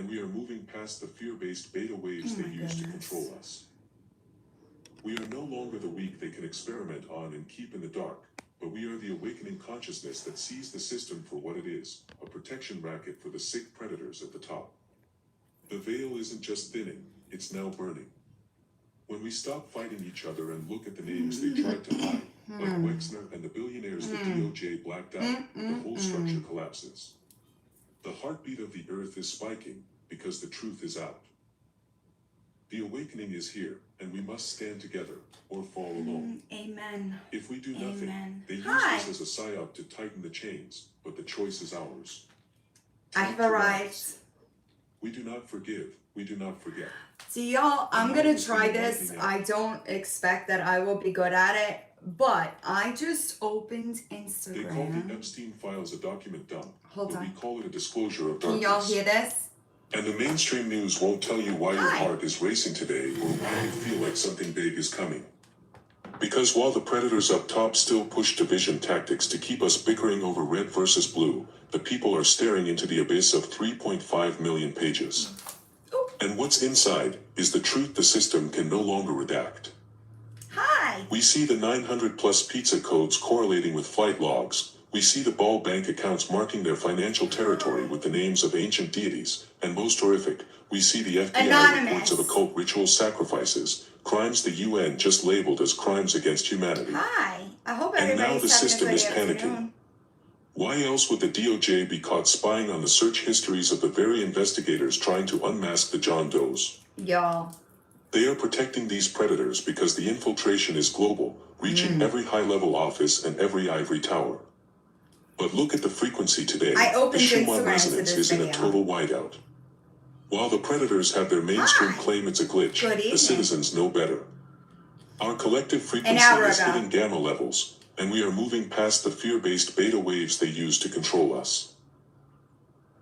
and we are moving past the fear-based beta waves they use to control us. We are no longer the weak they can experiment on and keep in the dark, but we are the awakening consciousness that sees the system for what it is, a protection racket for the sick predators at the top. The veil isn't just thinning, it's now burning. When we stop fighting each other and look at the names they tried to hide, like Wexner and the billionaires the DOJ blacked out, the whole structure collapses. The heartbeat of the earth is spiking, because the truth is out. The awakening is here, and we must stand together, or fall alone. Amen. If we do nothing, they use this as a psyop to tighten the chains, but the choice is ours. I have arrived. We do not forgive, we do not forget. So y'all, I'm gonna try this. I don't expect that I will be good at it, but I just opened Instagram. They call the Epstein files a document dump, Hold but on. we call it a disclosure of Can darkness. y'all hear this? And the mainstream news won't tell you why your heart is racing today or why you feel like something big is coming. Because while the predators up top still push division tactics to keep us bickering over red versus blue, the people are staring into the abyss of 3.5 million pages. And what's inside is the truth the system can no longer redact. Hi. We see the 900 plus pizza codes correlating with flight logs. We see the ball bank accounts marking their financial territory with the names of ancient deities. And most horrific, we see the FBI reports of occult ritual sacrifices, crimes the UN just labeled as crimes against humanity. Hi. I hope And everybody's now the system is panicking. afternoon. Why else would the DOJ be caught spying on the search histories of the very investigators trying to unmask the John Does? Y'all. They are protecting these predators because the infiltration is global, reaching every high-level office and every ivory tower. But look at the frequency today. The Schumann resonance is in a total whiteout. While the predators have their mainstream claim it's a glitch, the citizens know better. Our collective frequency is hitting gamma levels, and we are moving past the fear-based beta waves they use to control us.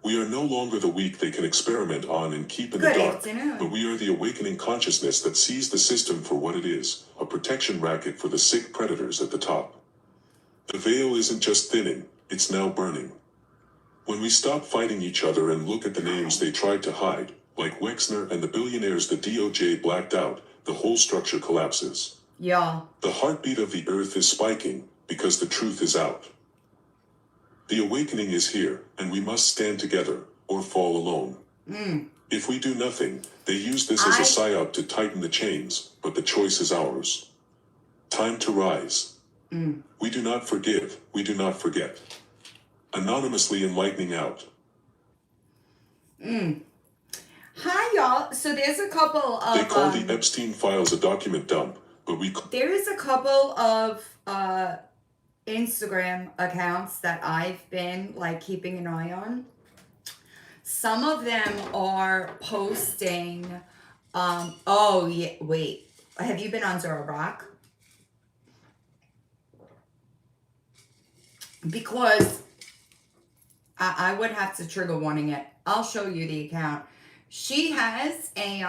We are no longer the weak they can experiment on and keep in the dark, but we are the awakening consciousness that sees the system for what it is, a protection racket for the sick predators at the top. The veil isn't just thinning, it's now burning. When we stop fighting each other and look at the names they tried to hide, like Wexner and the billionaires the DOJ blacked out, the whole structure collapses. Y'all. The heartbeat of the earth is spiking, because the truth is out. The awakening is here, and we must stand together, or fall alone. If we do nothing, they use this as a psyop to tighten the chains, but the choice is ours. Time to rise. We do not forgive, we do not forget. Anonymously enlightening out. Hi, y'all. So there's a couple of... They call the Epstein files a document dump, but we... There is a couple of Instagram accounts that I've been like keeping an eye on. Some of them are posting oh yeah, wait, have you been on Zora Rock? Because I would have to trigger warning it. I'll show you the account. She has a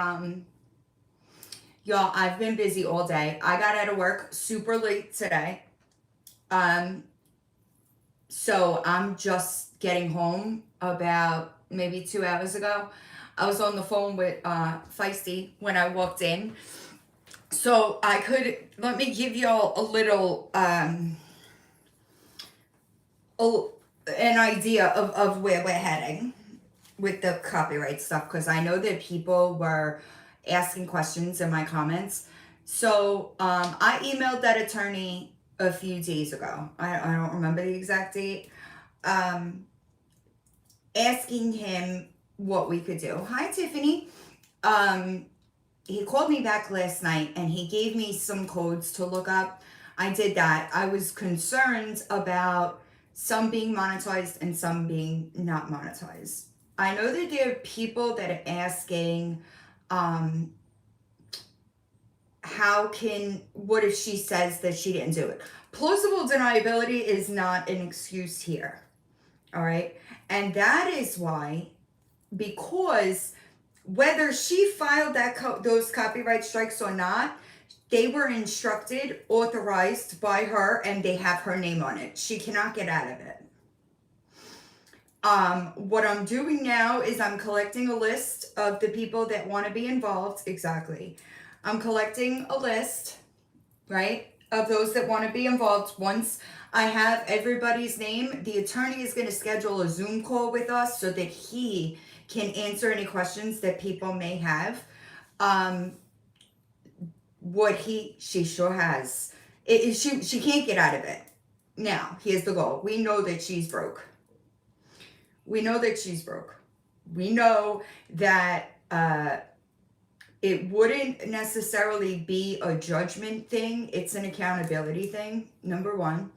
y'all, I've been busy all day. I got out of work super late today. So I'm just getting home about maybe 2 hours ago. I was on the phone with Feisty when I walked in. So I could, let me give y'all a little, an idea of where we're heading with the copyright stuff. Because I know that people were asking questions in my comments. So I emailed that attorney a few days ago. I don't remember the exact date. Asking him what we could do. Hi, Tiffany. He called me back last night and he gave me some codes to look up. I did that. I was concerned about some being monetized and some being not monetized. I know that there are people that are asking, what if she says that she didn't do it? Plausible deniability is not an excuse here. All right. And that is why, because whether she filed those copyright strikes or not, they were instructed, authorized by her, and they have her name on it. She cannot get out of it. What I'm doing now is I'm collecting a list of the people that want to be involved. Exactly. I'm collecting a list, right, of those that want to be involved. Once I have everybody's name, the attorney is going to schedule a Zoom call with us so that he can answer any questions that people may have. She sure has. She can't get out of it. Now, here's the goal. We know that she's broke. We know that she's broke. We know that it wouldn't necessarily be a judgment thing. It's an accountability thing, number one.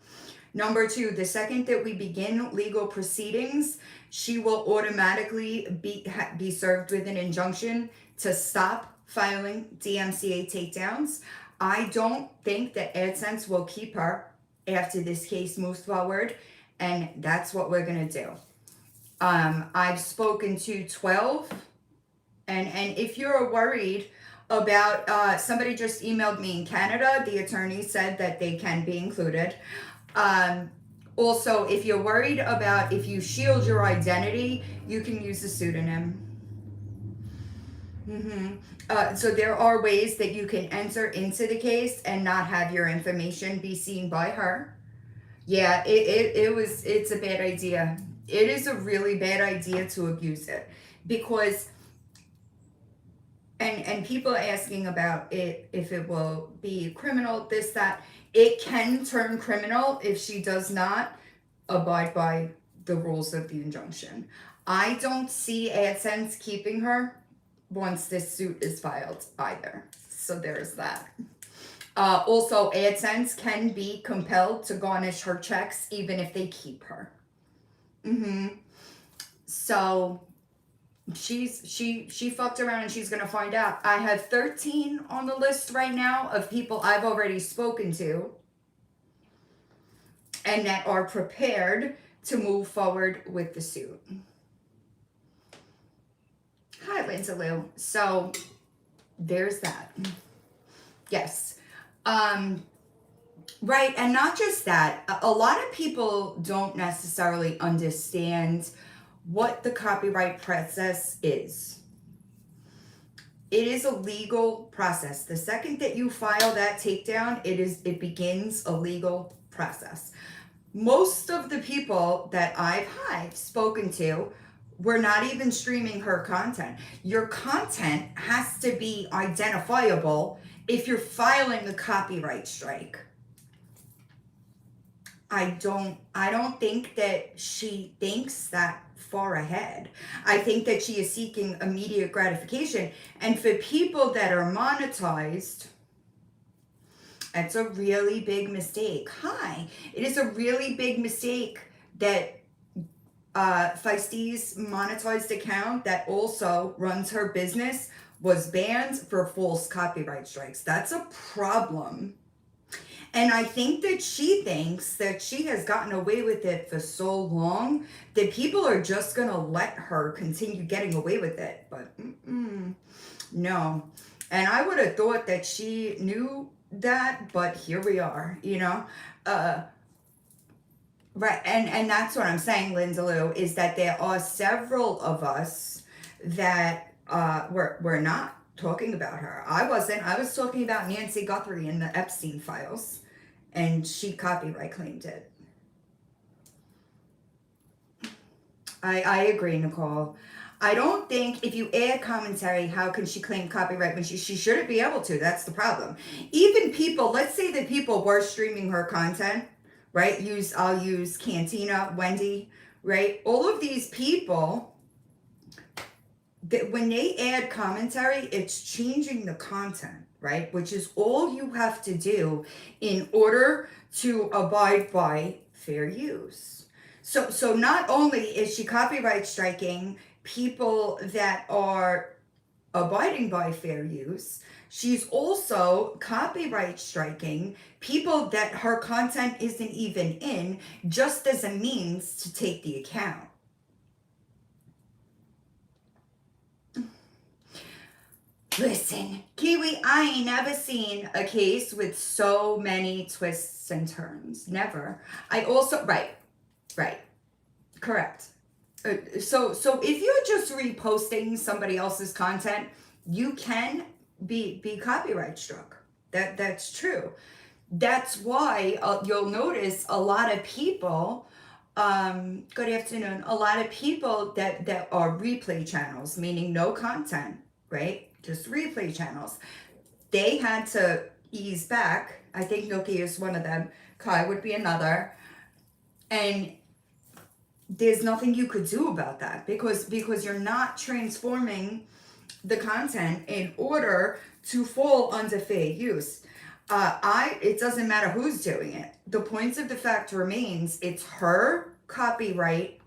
Number two, the second that we begin legal proceedings, she will automatically be served with an injunction to stop filing DMCA takedowns. I don't think that AdSense will keep her after this case moves forward, and that's what we're going to do. I've spoken to 12, and if you're worried about, somebody just emailed me in Canada, the attorney said that they can be included. Also, if you're worried about if you shield your identity, you can use a pseudonym. So there are ways that you can enter into the case and not have your information be seen by her. Yeah, it's a bad idea. It is a really bad idea to abuse it, because and people are asking about it, if it will be criminal, this, that. It can turn criminal if she does not abide by the rules of the injunction. I don't see AdSense keeping her once this suit is filed either. So there's that. Also, AdSense can be compelled to garnish her checks even if they keep her. So she fucked around, and she's gonna find out. I have 13 on the list right now of people I've already spoken to and that are prepared to move forward with the suit. Hi, Lindsay Lou. So there's that. Yes. Right, and not just that. A lot of people don't necessarily understand what the copyright process is. It is a legal process. The second that you file that takedown, it begins a legal process. Most of the people that I've spoken to were not even streaming her content. Your content has to be identifiable if you're filing a copyright strike. I don't think that she thinks that far ahead. I think that she is seeking immediate gratification. And for people that are monetized, it's a really big mistake. It is a really big mistake that Feisty's monetized account that also runs her business was banned for false copyright strikes. That's a problem. And I think that she thinks that she has gotten away with it for so long that people are just going to let her continue getting away with it. But no. And I would have thought that she knew that, but here we are, you know. Right, and that's what I'm saying, Lindsay Lou, is that there are several of us that we're not talking about her. I wasn't. I was talking about Nancy Guthrie in the Epstein files, and she copyright claimed it. I agree, Nicole. I don't think if you add commentary, how can she claim copyright when she shouldn't be able to? That's the problem. Even people, let's say that people were streaming her content, right? I'll use Cantina, Wendy, right? All of these people, that when they add commentary, it's changing the content, right? Which is all you have to do in order to abide by fair use. So not only is she copyright striking people that are abiding by fair use, she's also copyright striking people that her content isn't even in, just as a means to take the account. Listen, Kiwi, I ain't never seen a case with so many twists and turns. Never. I also, right, correct. So if you're just reposting somebody else's content, you can be copyright struck. That's true. That's why you'll notice a lot of people. Good afternoon. A lot of people that are replay channels, meaning no content, right? Just replay channels. They had to ease back. I think Nokia is one of them. Kai would be another. And there's nothing you could do about that because you're not transforming the content in order to fall under fair use. It doesn't matter who's doing it. The point of the fact remains it's her copyright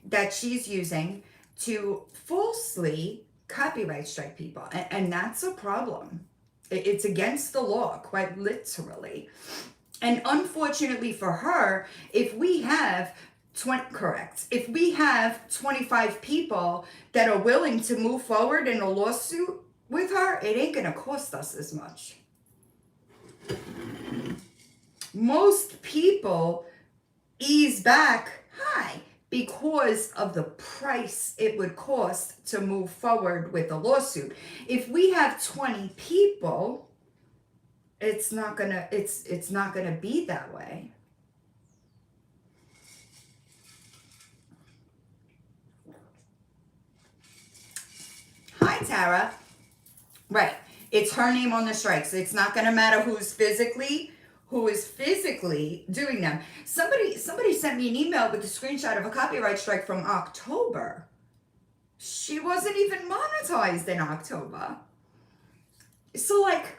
that she's using to falsely copyright strike people. And that's a problem. It's against the law, quite literally. And unfortunately for her, if we have 25 people that are willing to move forward in a lawsuit with her, it ain't gonna cost us as much. Most people ease back because of the price it would cost to move forward with a lawsuit. If we have 20 people, it's not gonna be that way. Hi, Tara. Right. It's her name on the strikes. It's not going to matter who is physically doing them. Somebody sent me an email with a screenshot of a copyright strike from October. She wasn't even monetized in October. So, like,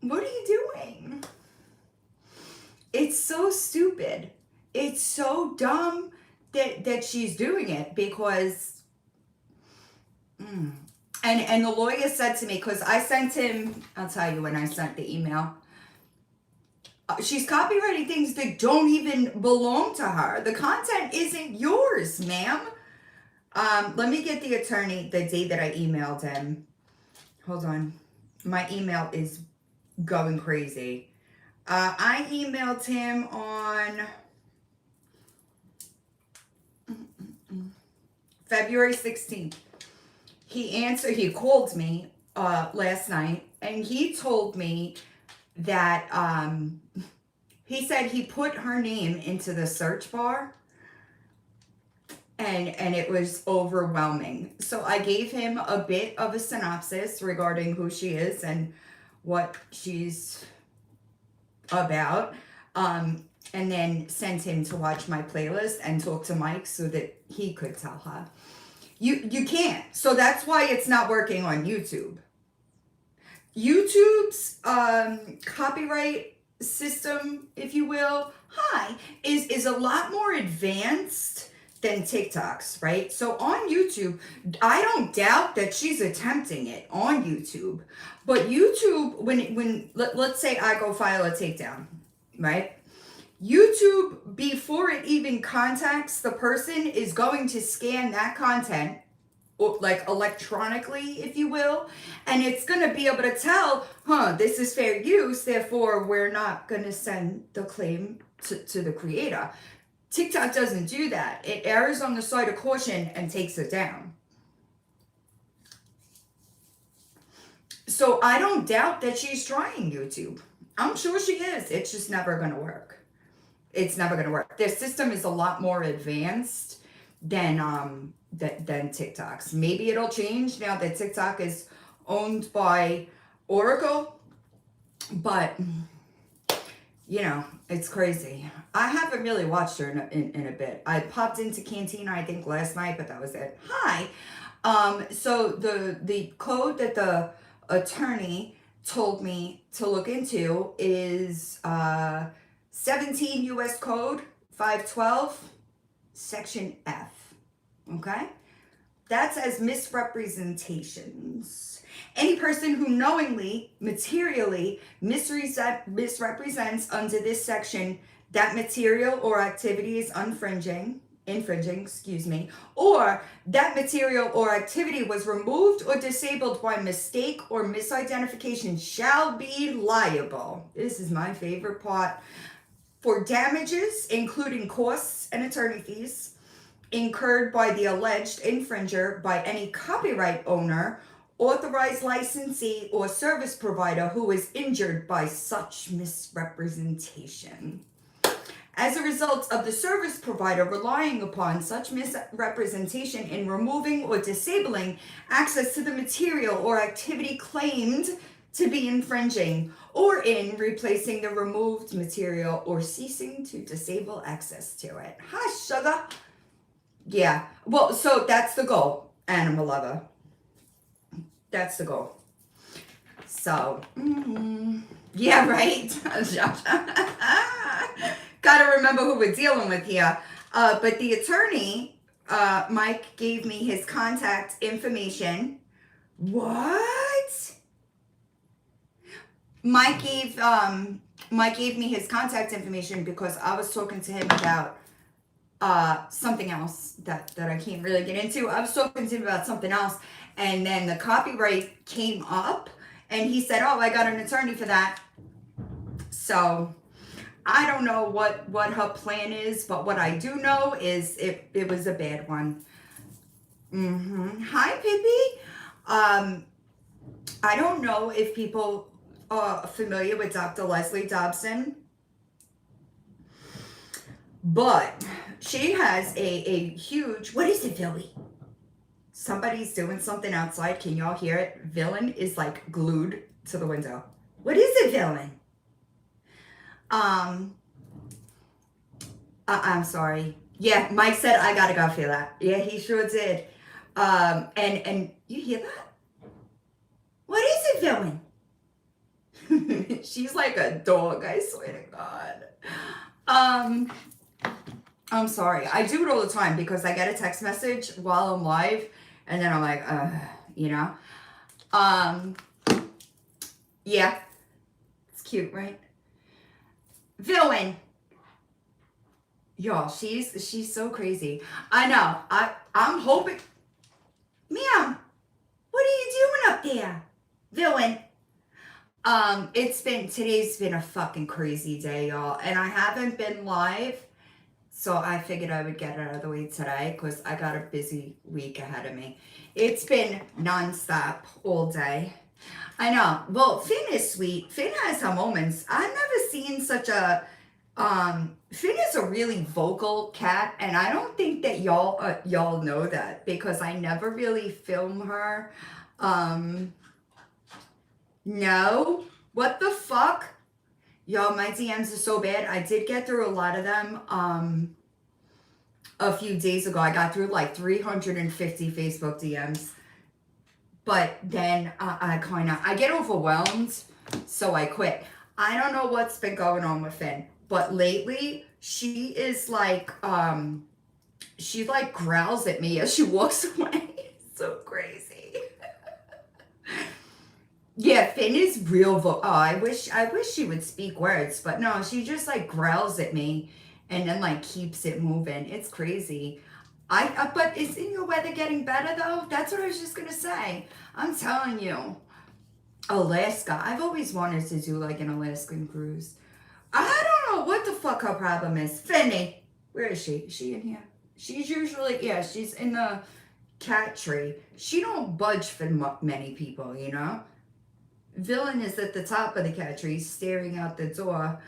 what are you doing? It's so stupid. It's so dumb that she's doing it because... And the lawyer said to me, because I sent him, I'll tell you when I sent the email. She's copyrighting things that don't even belong to her. The content isn't yours, ma'am. Let me get the attorney the day that I emailed him. Hold on. My email is going crazy. I emailed him on February 16th. He called me last night and he told me that he said he put her name into the search bar and it was overwhelming. So I gave him a bit of a synopsis regarding who she is and what she's about, and then sent him to watch my playlist and talk to Mike so that he could tell her. You can't. So that's why it's not working on YouTube. YouTube's copyright system, if you will, is a lot more advanced than TikTok's, right? So on YouTube, I don't doubt that she's attempting it on YouTube. But YouTube, let's say I go file a takedown, right? YouTube, before it even contacts the person, is going to scan that content, like electronically, if you will, and it's going to be able to tell, this is fair use, therefore we're not going to send the claim to the creator. TikTok doesn't do that. It errs on the side of caution and takes it down. So I don't doubt that she's trying YouTube. I'm sure she is. It's just never going to work. It's never going to work. Their system is a lot more advanced than TikTok's. Maybe it'll change now that TikTok is owned by Oracle. But, it's crazy. I haven't really watched her in a bit. I popped into Cantina, I think, last night, but that was it. Hi. So the code that the attorney told me to look into is 17 U.S. Code 512, Section F. Okay? That says misrepresentations. Any person who knowingly, materially misrepresents under this section that material or activity is infringing, or that material or activity was removed or disabled by mistake or misidentification shall be liable. This is my favorite part. For damages, including costs and attorney fees, incurred by the alleged infringer by any copyright owner, authorized licensee, or service provider who is injured by such misrepresentation. As a result of the service provider relying upon such misrepresentation in removing or disabling access to the material or activity claimed to be infringing, or in replacing the removed material or ceasing to disable access to it. Hi, sugar. Yeah, well, so that's the goal, animal lover. That's the goal. So, yeah, right. Gotta remember who we're dealing with here. But the attorney, Mike, gave me his contact information. What? Mike gave me his contact information because I was talking to him about something else that I can't really get into. I was talking to him about something else, and then the copyright came up, and he said, "Oh, I got an attorney for that." So I don't know what her plan is, but what I do know is it was a bad one. Hi, Pippi. I don't know if people are familiar with Dr. Leslie Dobson, but she has a huge, what is it, Billy? Somebody's doing something outside. Can y'all hear it? Villain is like glued to the window. What is it, Villain? I'm sorry. Yeah, Mike said I gotta go feel that. Yeah, he sure did. And you hear that? What is it, Villain? She's like a dog, I swear to God. I'm sorry. I do it all the time because I get a text message while I'm live, and then I'm like, you know. Yeah. It's cute, right? Villain. Y'all, she's so crazy. I know. I'm hoping. Meow. What are you doing up there? Villain. Today's been a fucking crazy day, y'all. And I haven't been live. So I figured I would get it out of the way today because I got a busy week ahead of me. It's been nonstop all day. I know. Well, Finn is sweet. Finn has her moments. I've never seen such a... Finn is a really vocal cat, and I don't think that y'all know that because I never really film her. No. What the fuck? Y'all, my DMs are so bad. I did get through a lot of them a few days ago. I got through like 350 Facebook DMs. But then I get overwhelmed, so I quit. I don't know what's been going on with Finn, but lately she is like, she like growls at me as she walks away. It's so crazy. Yeah, Finn is real I wish she would speak words, but no, she just like growls at me and then like keeps it moving. It's crazy. But isn't your weather getting better though? That's what I was just gonna say. I'm telling you, Alaska. I've always wanted to do like an Alaskan cruise. I don't know what the fuck her problem is. Finny, where is she? Is she in here? She's usually, yeah, she's in the cat tree. She don't budge for many people, you know? Villain is at the top of the cat tree, staring out the door.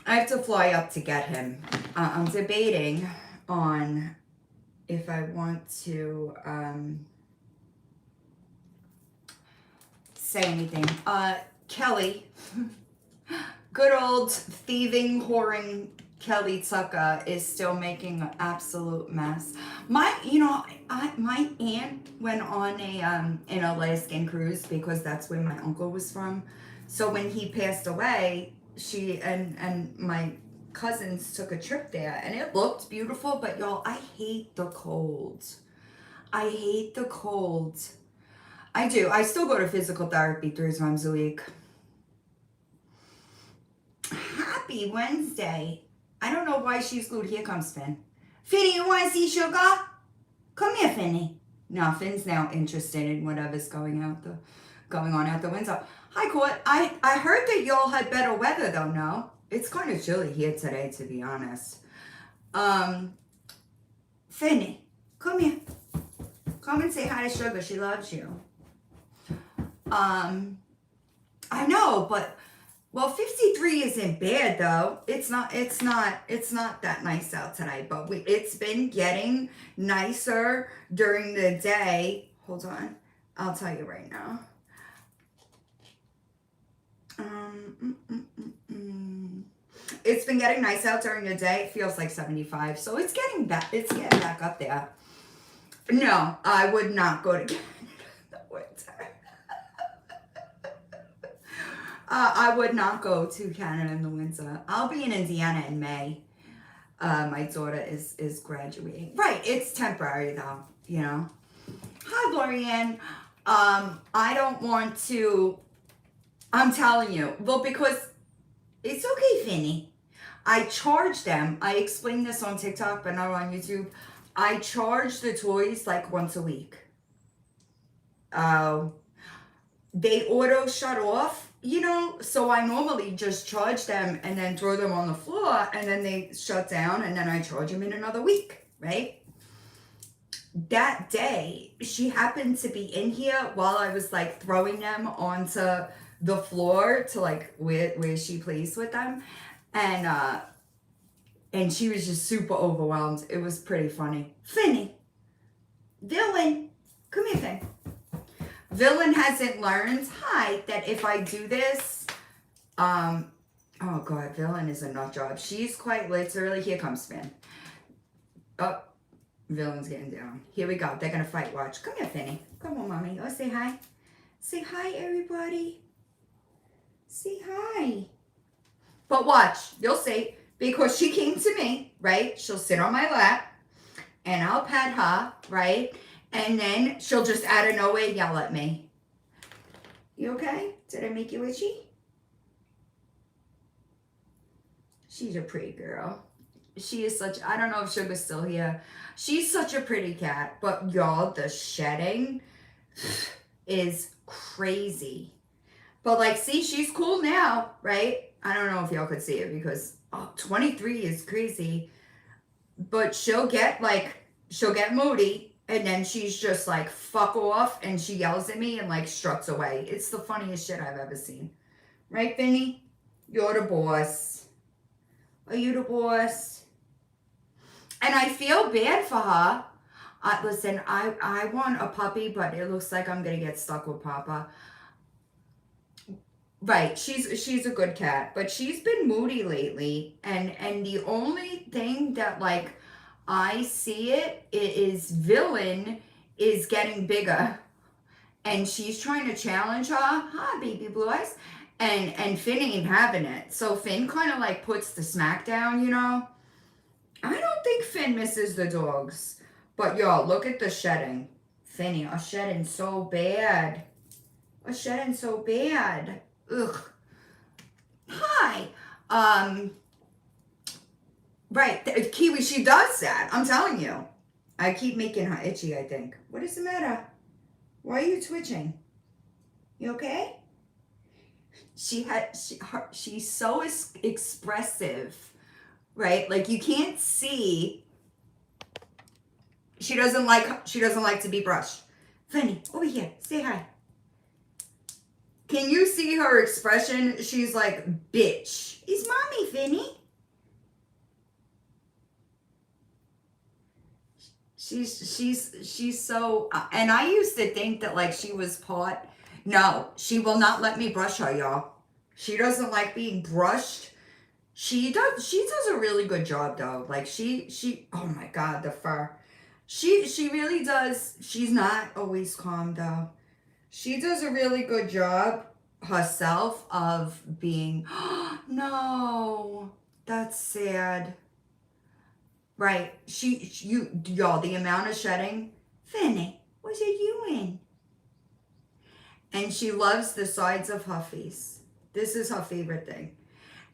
I have to fly up to get him. I'm debating on if I want to say anything. Kelly, good old thieving, whoring Kelly Tucker is still making an absolute mess. My aunt went on an Alaskan cruise because that's where my uncle was from. So when he passed away, she and my cousins took a trip there, and it looked beautiful. But y'all, I hate the cold. I hate the cold. I do. I still go to physical therapy 3 times a week. Happy Wednesday. I don't know why she's glued. Here comes Finn. Finny, you want to see Sugar? Come here, Finny. No, Finn's now interested in whatever's going on out the window. Hi, Court. I heard that y'all had better weather, though, no? It's kind of chilly here today, to be honest. Finny, come here. Come and say hi to Sugar. She loves you. I know, but, well, 53 isn't bad, though. It's not that nice out today, but it's been getting nicer during the day. Hold on. I'll tell you right now. It's been getting nice out during the day. It feels like 75, so it's getting back up there. No, I would not go to Canada in the winter. I would not go to Canada in the winter. I'll be in Indiana in May. My daughter is graduating. Right, it's temporary though, you know. Hi, Lorianne. I don't want to, I'm telling you, well, because it's okay, Finny. I charge them. I explained this on TikTok, but not on YouTube. I charge the toys like once a week. They auto shut off, you know, so I normally just charge them and then throw them on the floor and then they shut down and then I charge them in another week, right? That day, she happened to be in here while I was like throwing them onto the floor to like where she plays with them. And she was just super overwhelmed. It was pretty funny. Finny, Villain, come here, Finn. Villain hasn't learned, that if I do this, oh God, Villain is a nut job. She's quite literally, here comes Finn. Oh, Villain's getting down. Here we go. They're going to fight. Watch. Come here, Finny. Come on, Mommy. Oh, say hi. Say hi, everybody. Say hi. But watch. You'll see. Because she came to me, right? She'll sit on my lap. And I'll pet her, right? And then she'll just out of nowhere yell at me. You okay? Did I make you itchy? She's a pretty girl. She is such, I don't know if Sugar's still here. She's such a pretty cat. But y'all, the shedding is crazy. But like, see, she's cool now, right? I don't know if y'all could see it because 23 is crazy. But she'll get moody. And then she's just like, fuck off. And she yells at me and like struts away. It's the funniest shit I've ever seen. Right, Finny? You're the boss. Are you the boss? And I feel bad for her. Listen, I want a puppy, but it looks like I'm going to get stuck with Papa. Right, she's a good cat. But she's been moody lately. And the only thing that like I see it is Villain is getting bigger. And she's trying to challenge her. Hi, baby blue eyes. And Finn ain't having it. So Finn kind of like puts the smack down, you know. I don't think Finn misses the dogs. But y'all, look at the shedding. Finny, are shedding so bad. Are shedding so bad. Ugh. Hi. Right. Kiwi, she does that. I'm telling you. I keep making her itchy, I think. What is the matter? Why are you twitching? You okay? She's so expressive, right? Like you can't see. She doesn't like to be brushed. Finny, over here, say hi. Can you see her expression? She's like, bitch. It's mommy, Finny. She's so, and I used to think that like she was part. No, she will not let me brush her, y'all. She doesn't like being brushed. She does a really good job though. Like she oh my God, the fur. She really does. She's not always calm though. She does a really good job herself of being, no, that's sad. Right. Y'all, the amount of shedding. Finny, what are you doing? And she loves the sides of her face. This is her favorite thing.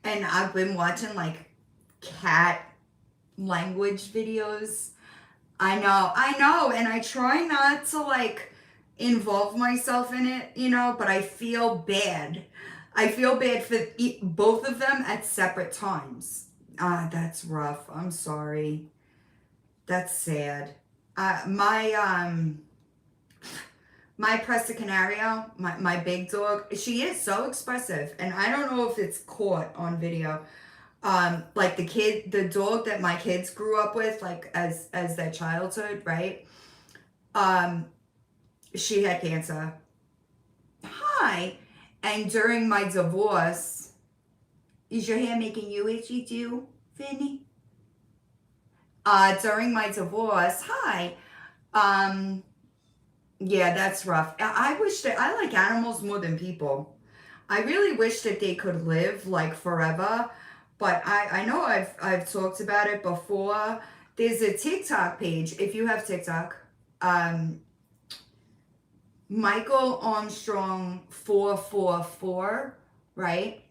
And I've been watching like cat language videos. I know. And I try not to like involve myself in it, you know, but I feel bad. I feel bad for both of them at separate times. That's rough. I'm sorry. That's sad. My Presa Canario, my big dog, she is so expressive, and I don't know if it's caught on video. Like the dog that my kids grew up with, like as their childhood, right? She had cancer. Hi. And during my divorce, is your hair making you itchy too, Finny? During my divorce, hi. Yeah, that's rough. I wish that I like animals more than people. I really wish that they could live like forever, but I know I've talked about it before. There's a TikTok page, if you have TikTok, Michael Armstrong 444, right?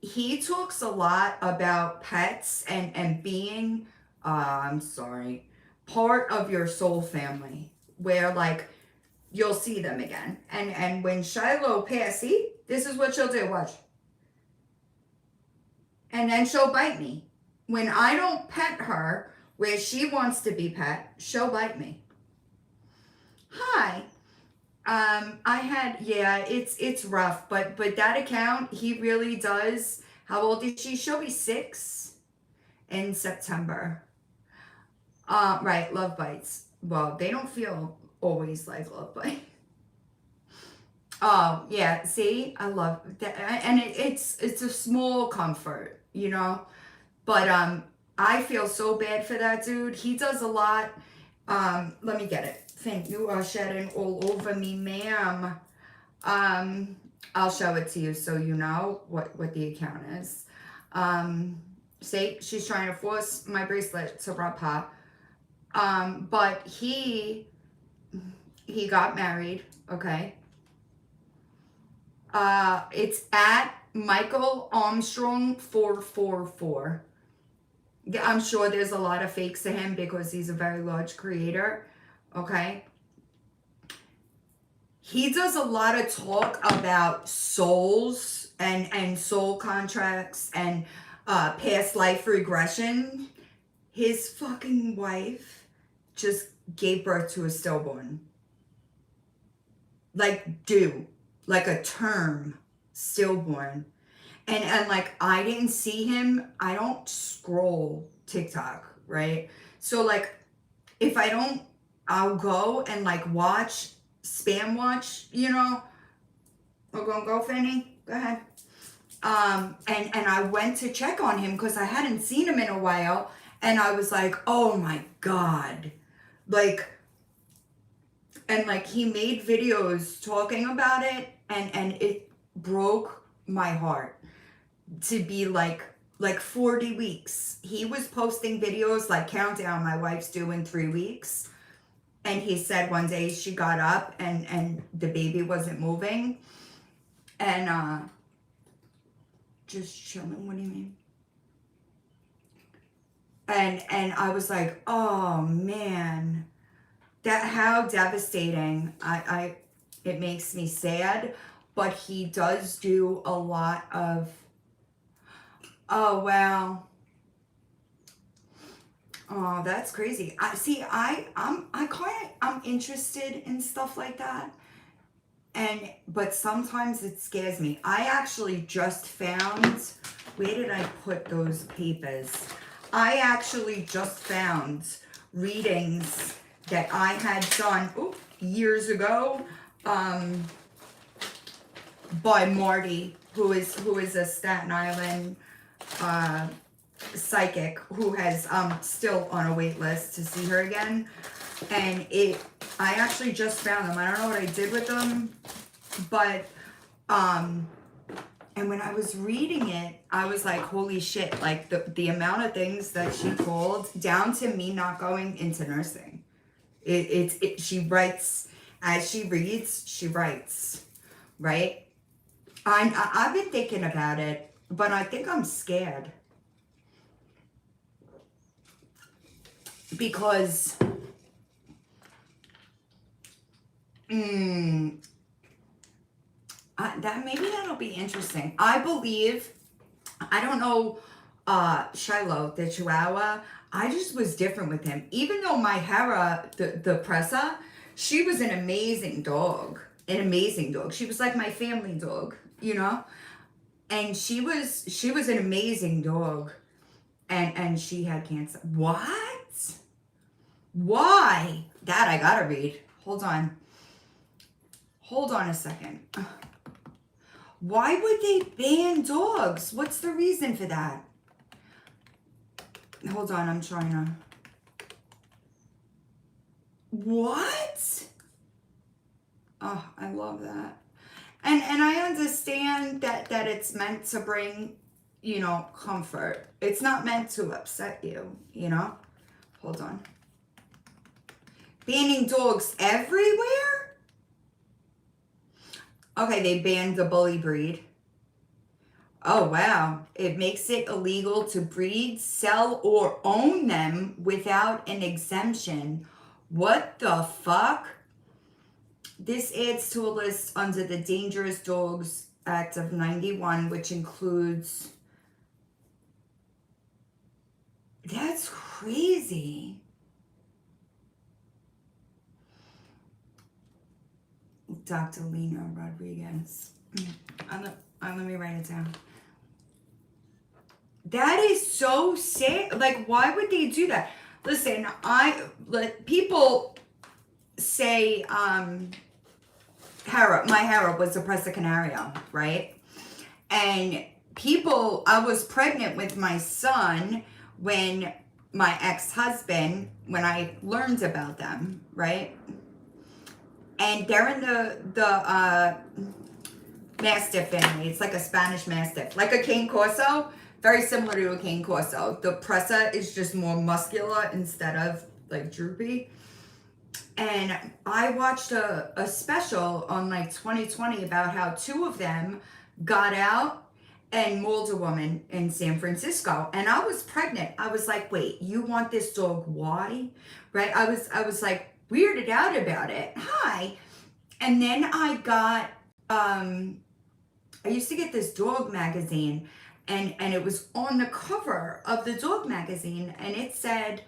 He talks a lot about pets and being, I'm sorry, part of your soul family, where like you'll see them again. And when Shiloh passed, see, this is what she'll do, watch. And then she'll bite me. When I don't pet her where she wants to be pet, she'll bite me. Hi. I had, yeah, it's rough, but that account, he really does. How old is she? She'll be 6 in September. Right, love bites. Well, they don't feel always like love bites. Oh, yeah, see, I love that, and it's a small comfort, you know, but I feel so bad for that dude. He does a lot. Let me get it. Think you are shedding all over me, ma'am. I'll show it to you so you know what the account is. See, she's trying to force my bracelet to rub her. But he got married, okay? It's at Michael Armstrong 444. I'm sure there's a lot of fakes to him because he's a very large creator, okay? He does a lot of talk about souls and soul contracts and past life regression. His fucking wife just gave birth to a stillborn. Like a term stillborn. And like, I didn't see him. I don't scroll TikTok, right? So like, if I don't, I'll go and like watch, spam watch, you know. We're gonna go, Fanny? Go ahead. And I went to check on him because I hadn't seen him in a while. And I was like, oh my God. Like, and like he made videos talking about it, and it broke my heart to be like 40 weeks. He was posting videos like countdown, my wife's due in 3 weeks. And he said one day she got up and the baby wasn't moving. And just chilling, what do you mean? And I was like, oh man, that how devastating. It makes me sad, but he does do a lot of, oh wow. Oh, that's crazy. I'm interested in stuff like that. But sometimes it scares me. I actually just found, where did I put those papers? I actually just found readings that I had done years ago by Marty, who is a Staten Island psychic who has still on a wait list to see her again. And I actually just found them. I don't know what I did with them, but and when I was reading it, I was like, holy shit, like the amount of things that she pulled, down to me not going into nursing. She writes, as she reads, she writes, right? I've been thinking about it, but I think I'm scared. Because That maybe that'll be interesting. I believe, I don't know, Shiloh, the Chihuahua, I just was different with him. Even though my Hera, the Pressa, she was an amazing dog. An amazing dog. She was like my family dog, you know? And she was an amazing dog. And she had cancer. What? Why? That I gotta read. Hold on. Hold on a second. Why would they ban dogs? What's the reason for that? Hold on, I'm trying to. What? Oh, I love that. And I understand that it's meant to bring, you know, comfort. It's not meant to upset you, you know? Hold on. Banning dogs everywhere? Okay, they banned the bully breed. Oh, wow. It makes it illegal to breed, sell, or own them without an exemption. What the fuck? This adds to a list under the Dangerous Dogs Act of 91, which includes... That's crazy. Dr. Lena Rodriguez. Let me write it down. That is so sad. Like, why would they do that? Listen, people say, Hera, my Hera was a Presa Canario, right? And people, I was pregnant with my son when my ex-husband, when I learned about them, right? And they're in the Mastiff family. It's like a Spanish Mastiff, like a Cane Corso, very similar to a Cane Corso. The Presa is just more muscular instead of like droopy. And I watched a special on like 2020 about how two of them got out and mauled a woman in San Francisco. And I was pregnant. I was like, wait, you want this dog? Why? Right? I was like weirded out about it. Hi. And then I got, I used to get this dog magazine, and it was on the cover of the dog magazine, and it said,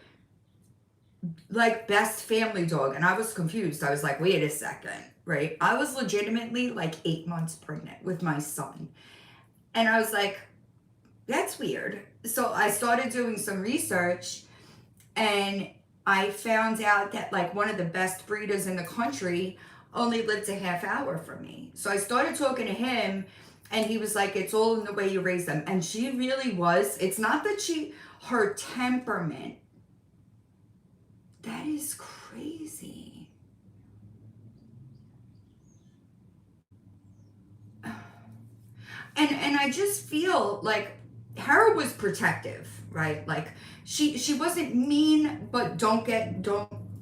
like, best family dog. And I was confused. I was like, wait a second, right? I was legitimately like 8 months pregnant with my son. And I was like, that's weird. So I started doing some research, and I found out that like one of the best breeders in the country only lived a half hour from me. So I started talking to him, and he was like, it's all in the way you raise them. And she really was. It's not that her temperament. That is crazy. And I just feel like Hera was protective, right? Like she wasn't mean, but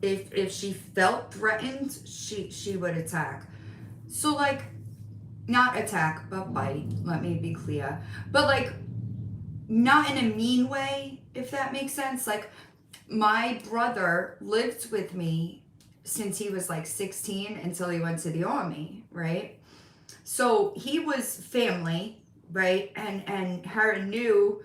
if she felt threatened, she would attack. So like, not attack, but bite, let me be clear. But like, not in a mean way, if that makes sense. Like, my brother lived with me since he was like 16 until he went to the army, right? So he was family, right? And Hera knew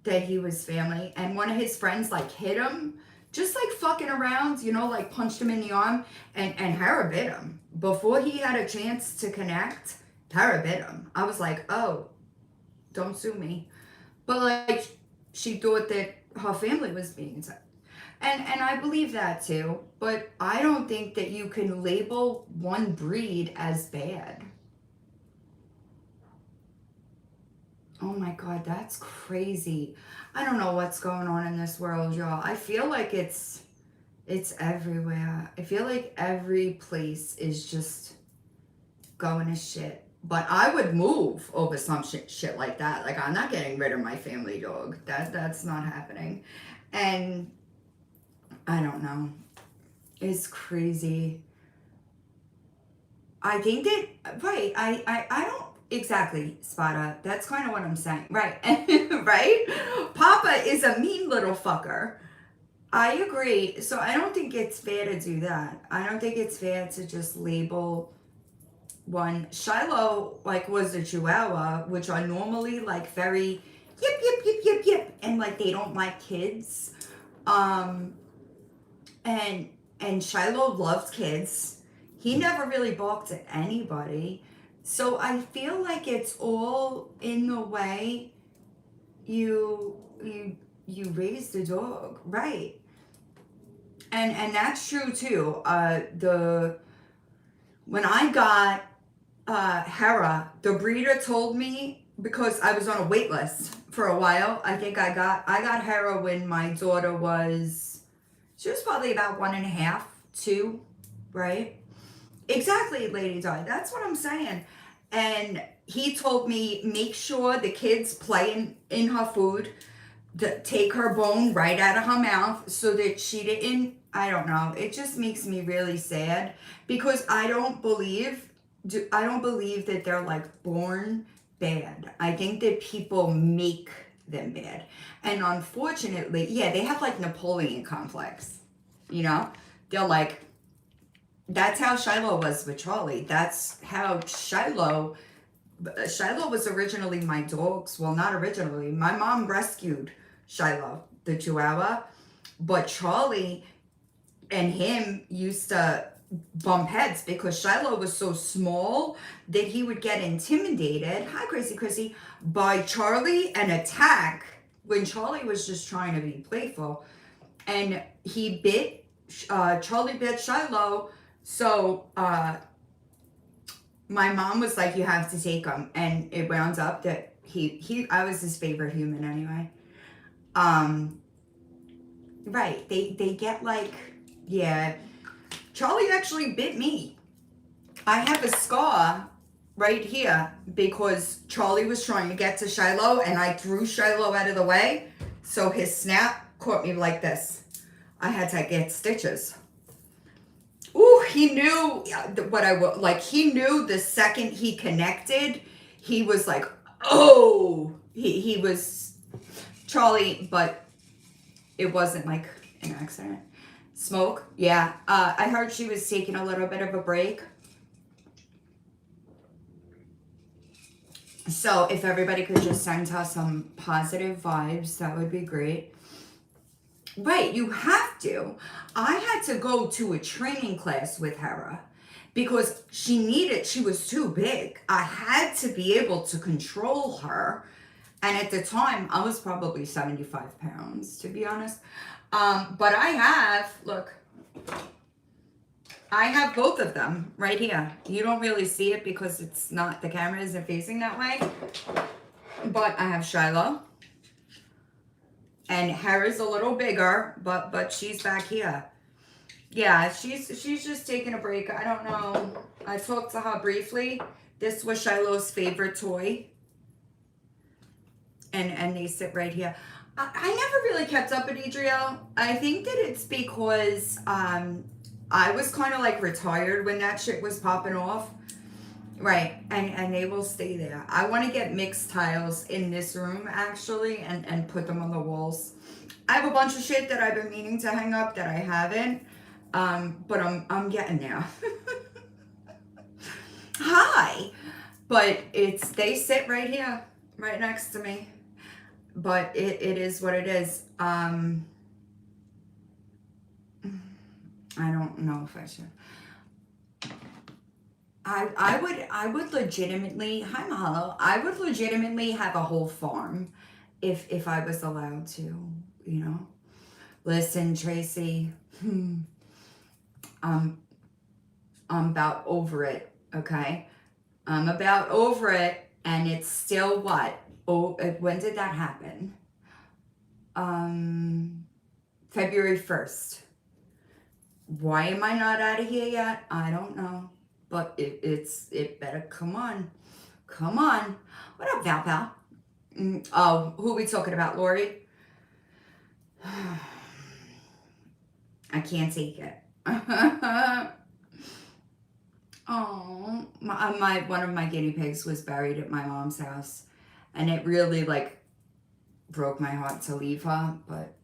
that he was family. And one of his friends like hit him, just like fucking around, you know, like punched him in the arm, and Hera bit him. Before he had a chance to connect, Hera bit him. I was like, oh, don't sue me. But like, she thought that her family was being attacked. And I believe that too, but I don't think that you can label one breed as bad. Oh my God, that's crazy. I don't know what's going on in this world, y'all. I feel like it's everywhere. I feel like every place is just going to shit. But I would move over some shit like that. Like, I'm not getting rid of my family dog. That's not happening. And I don't know. It's crazy. I think that, right, I don't, exactly, Spada. That's kind of what I'm saying. Right. Right? Papa is a mean little fucker. I agree. So I don't think it's fair to do that. I don't think it's fair to just label one. Shiloh, like, was a Chihuahua, which are normally, like, very yip, yip, yip, yip, yip, and, like, they don't like kids. Um, and, and Shiloh loves kids. He never really balked at anybody. So I feel like it's all in the way you raise the dog, right? And that's true too. When I got Hera, the breeder told me, because I was on a wait list for a while. I think I got Hera when my daughter she was probably about 1.5, 2, right? Exactly, Lady Di. That's what I'm saying. And he told me, make sure the kids play in her food, take her bone right out of her mouth so that she didn't. I don't know. It just makes me really sad because I don't believe that they're like born bad. I think that people make them bad. And unfortunately, yeah, they have like Napoleon complex. You know? They're like, that's how Shiloh was with Charlie. That's how Shiloh was originally my dog's. Well, not originally. My mom rescued Shiloh, the Chihuahua, but Charlie and him used to bump heads because Shiloh was so small that he would get intimidated. Hi, Crazy Chrissy, by Charlie and attack when Charlie was just trying to be playful, and he bit. Charlie bit Shiloh, so my mom was like, you have to take him, and it wound up that I was his favorite human anyway. Right, they get like, yeah, Charlie actually bit me. I have a scar right here because Charlie was trying to get to Shiloh and I threw Shiloh out of the way, so his snap caught me like this. I had to get stitches. Ooh, he knew what I would like. He knew the second he connected, he was like, oh, he was Charlie, but it wasn't like an accident. Smoke, yeah. I heard she was taking a little bit of a break. So if everybody could just send her some positive vibes, that would be great. Right, you have to. I had to go to a training class with Hera because she was too big. I had to be able to control her. And at the time, I was probably 75 pounds, to be honest. But look, I have both of them right here. You don't really see it because the camera isn't facing that way. But I have Shiloh. And Hera's a little bigger, but she's back here. Yeah, she's just taking a break. I don't know. I talked to her briefly. This was Shiloh's favorite toy. And they sit right here. I never really kept up with Adriel. I think that it's because I was kind of like retired when that shit was popping off. Right, and they will stay there. I want to get mixed tiles in this room, actually, and put them on the walls. I have a bunch of shit that I've been meaning to hang up that I haven't, but I'm getting there. Hi! But they sit right here, right next to me. But it is what it is. I don't know if I should. I would legitimately, hi Mahalo, I would legitimately have a whole farm if I was allowed to, you know. Listen, Tracy, I'm about over it, okay? I'm about over it, and it's still what? Oh, when did that happen? February 1st. Why am I not out of here yet? I don't know. But it better come on. Come on. What up, Val Pal? Oh, who are we talking about, Lori? I can't take it. Oh, one of my guinea pigs was buried at my mom's house, and it really like broke my heart to leave her, but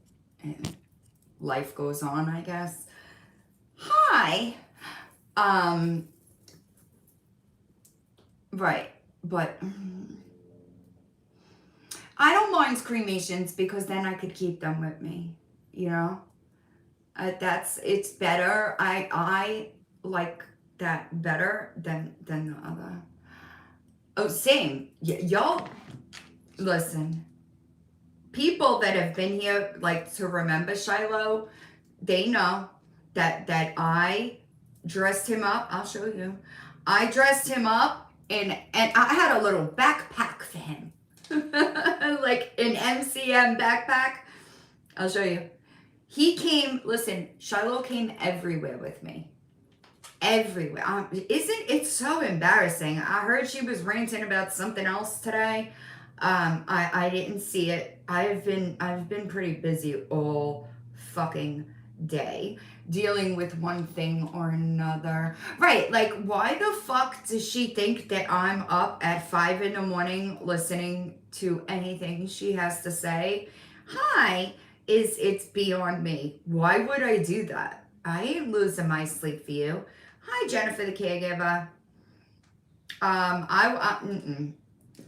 life goes on, I guess. Hi. Right. But I don't mind cremations because then I could keep them with me, you know? It's better. I like that better than the other. Oh, same. Y'all, listen. People that have been here, like, to remember Shiloh, they know that I dressed him up. I'll show you. I dressed him up and I had a little backpack for him. Like an MCM backpack. I'll show you. He came, listen, Shiloh came everywhere with me. Everywhere. It's so embarrassing. I heard she was ranting about something else today. I didn't see it. I've been pretty busy all fucking day dealing with one thing or another. Right, like why the fuck does she think that I'm up at 5 a.m. listening to anything she has to say? Hi, it's beyond me. Why would I do that? I ain't losing my sleep for you. Hi, Jennifer the caregiver.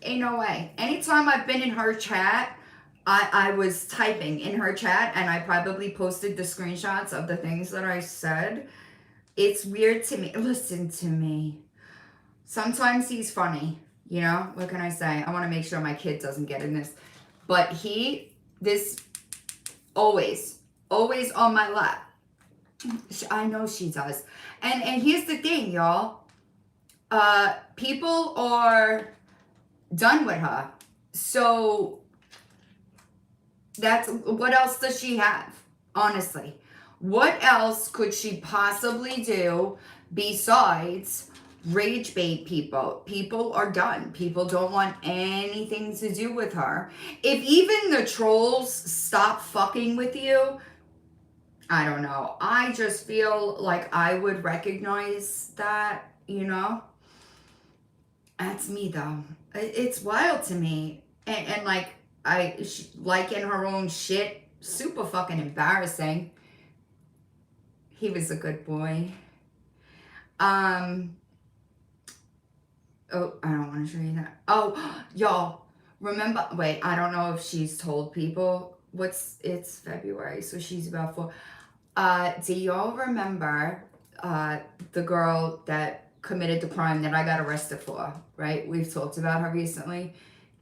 Ain't no way. Anytime I've been in her chat, I was typing in her chat and I probably posted the screenshots of the things that I said. It's weird to me. Listen to me. Sometimes he's funny. You know, what can I say? I want to make sure my kid doesn't get in this. But always on my lap. I know she does. And here's the thing, y'all. People are done with her. So what else does she have? Honestly, what else could she possibly do besides rage bait people? People are done. People don't want anything to do with her. If even the trolls stop fucking with you, I don't know. I just feel like I would recognize that, you know? That's me though. It's wild to me. And like, liking her own shit, super fucking embarrassing. He was a good boy. Oh, I don't want to show you that. Oh, y'all, remember, wait, I don't know if she's told people it's February, so she's about 4. Do y'all remember the girl that committed the crime that I got arrested for, right? We've talked about her recently.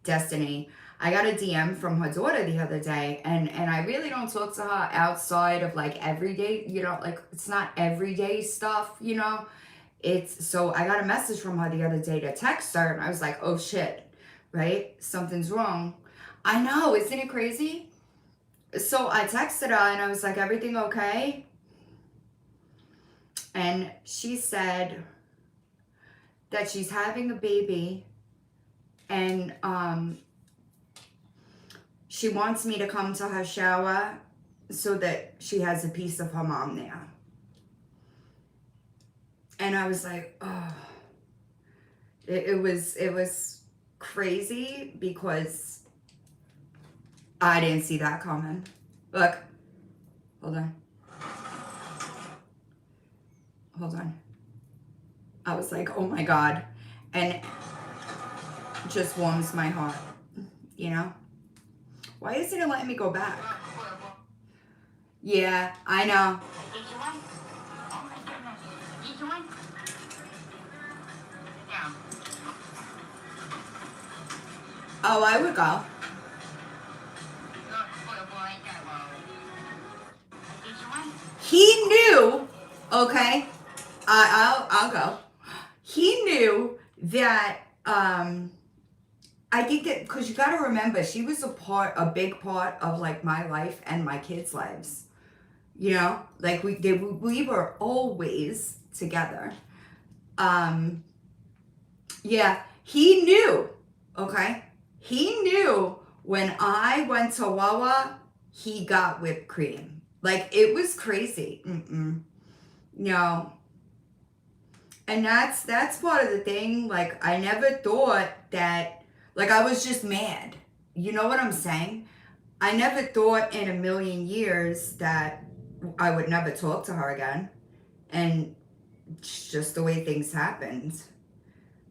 Destiny. I got a DM from her daughter the other day, and I really don't talk to her outside of like everyday, you know, like it's not everyday stuff, you know. So I got a message from her the other day to text her, and I was like, oh shit, right? Something's wrong. I know, isn't it crazy? So I texted her and I was like, everything okay? And she said that she's having a baby and she wants me to come to her shower so that she has a piece of her mom there. And I was like, oh, it was crazy because I didn't see that coming. Look, hold on. I was like, oh my God. And it just warms my heart, you know? Why isn't it letting me go back? Yeah, I know. Oh, I would go. He knew, okay, I'll go. He knew that, I think that, because you got to remember, she was a big part of like my life and my kids' lives. You know, like we were always together. Yeah, he knew, okay? He knew when I went to Wawa, he got whipped cream. Like, it was crazy. No. And that's part of the thing. Like, I never thought that, like, I was just mad. You know what I'm saying? I never thought in a million years that I would never talk to her again. And it's just the way things happened.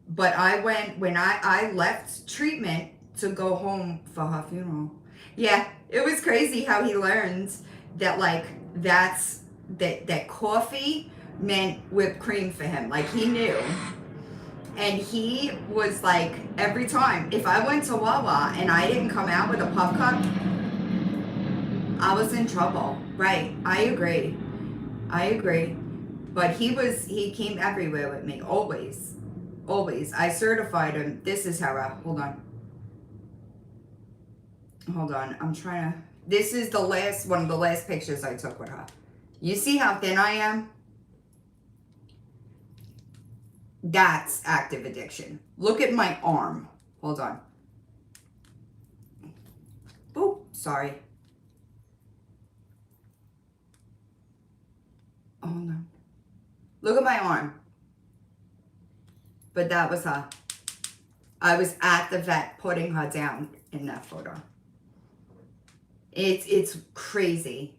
But when I left treatment to go home for her funeral. Yeah, it was crazy how he learned that, like, that coffee meant whipped cream for him. Like, he knew. And he was like, every time, if I went to Wawa and I didn't come out with a puff cup, I was in trouble. Right. I agree. But he came everywhere with me. Always. Always. I certified him. This is Hera. Hold on. I'm trying to. This is one of the last pictures I took with her. You see how thin I am? That's active addiction. Look at my arm. Hold on. Oh, sorry. Oh no. Look at my arm. But that was her. I was at the vet putting her down in that photo. It's crazy.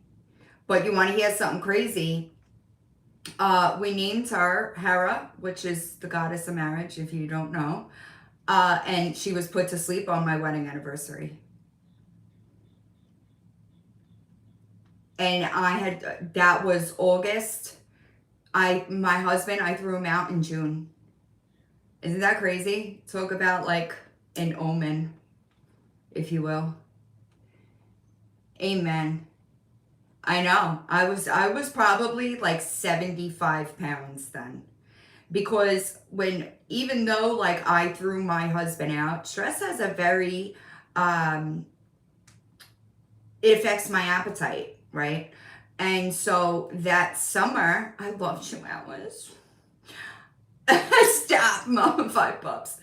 But you want to hear something crazy? We named her Hera, which is the goddess of marriage, if you don't know. And she was put to sleep on my wedding anniversary. And that was August. My husband, I threw him out in June. Isn't that crazy? Talk about like an omen, if you will. Amen. I know. I was probably like 75 pounds then. Because even though like I threw my husband out, stress has a very, it affects my appetite, right? And so that summer, I loved Chihuahuas. Stop, Mama Five Pups.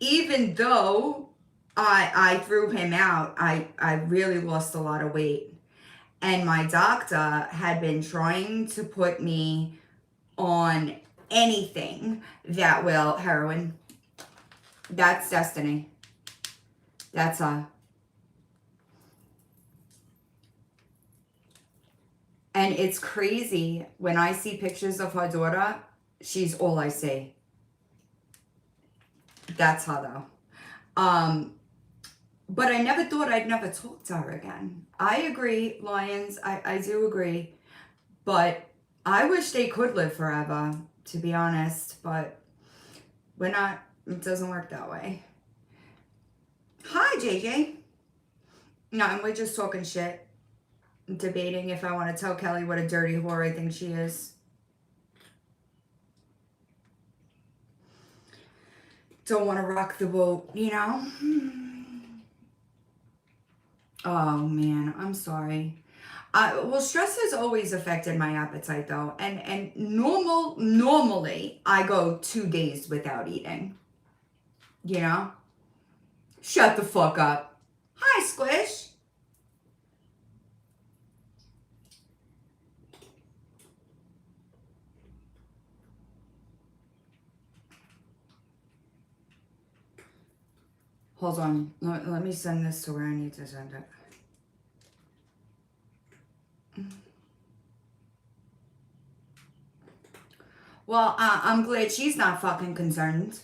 Even though I threw him out, I really lost a lot of weight. And my doctor had been trying to put me on anything that will, heroin. That's Destiny. That's and it's crazy when I see pictures of her daughter, she's all I see. That's her though. But I never thought I'd never talk to her again. I agree, Lions. I do agree. But I wish they could live forever, to be honest. But we're not. It doesn't work that way. Hi, JJ. No, and we're just talking shit. Debating if I want to tell Kelly what a dirty whore I think she is. Don't want to rock the boat, you know? Oh, man, I'm sorry. Well, stress has always affected my appetite, though. And normally, I go 2 days without eating. You know? Shut the fuck up. Hi, Squish. Hold on. Let me send this to where I need to send it. Well, I'm glad she's not fucking concerned.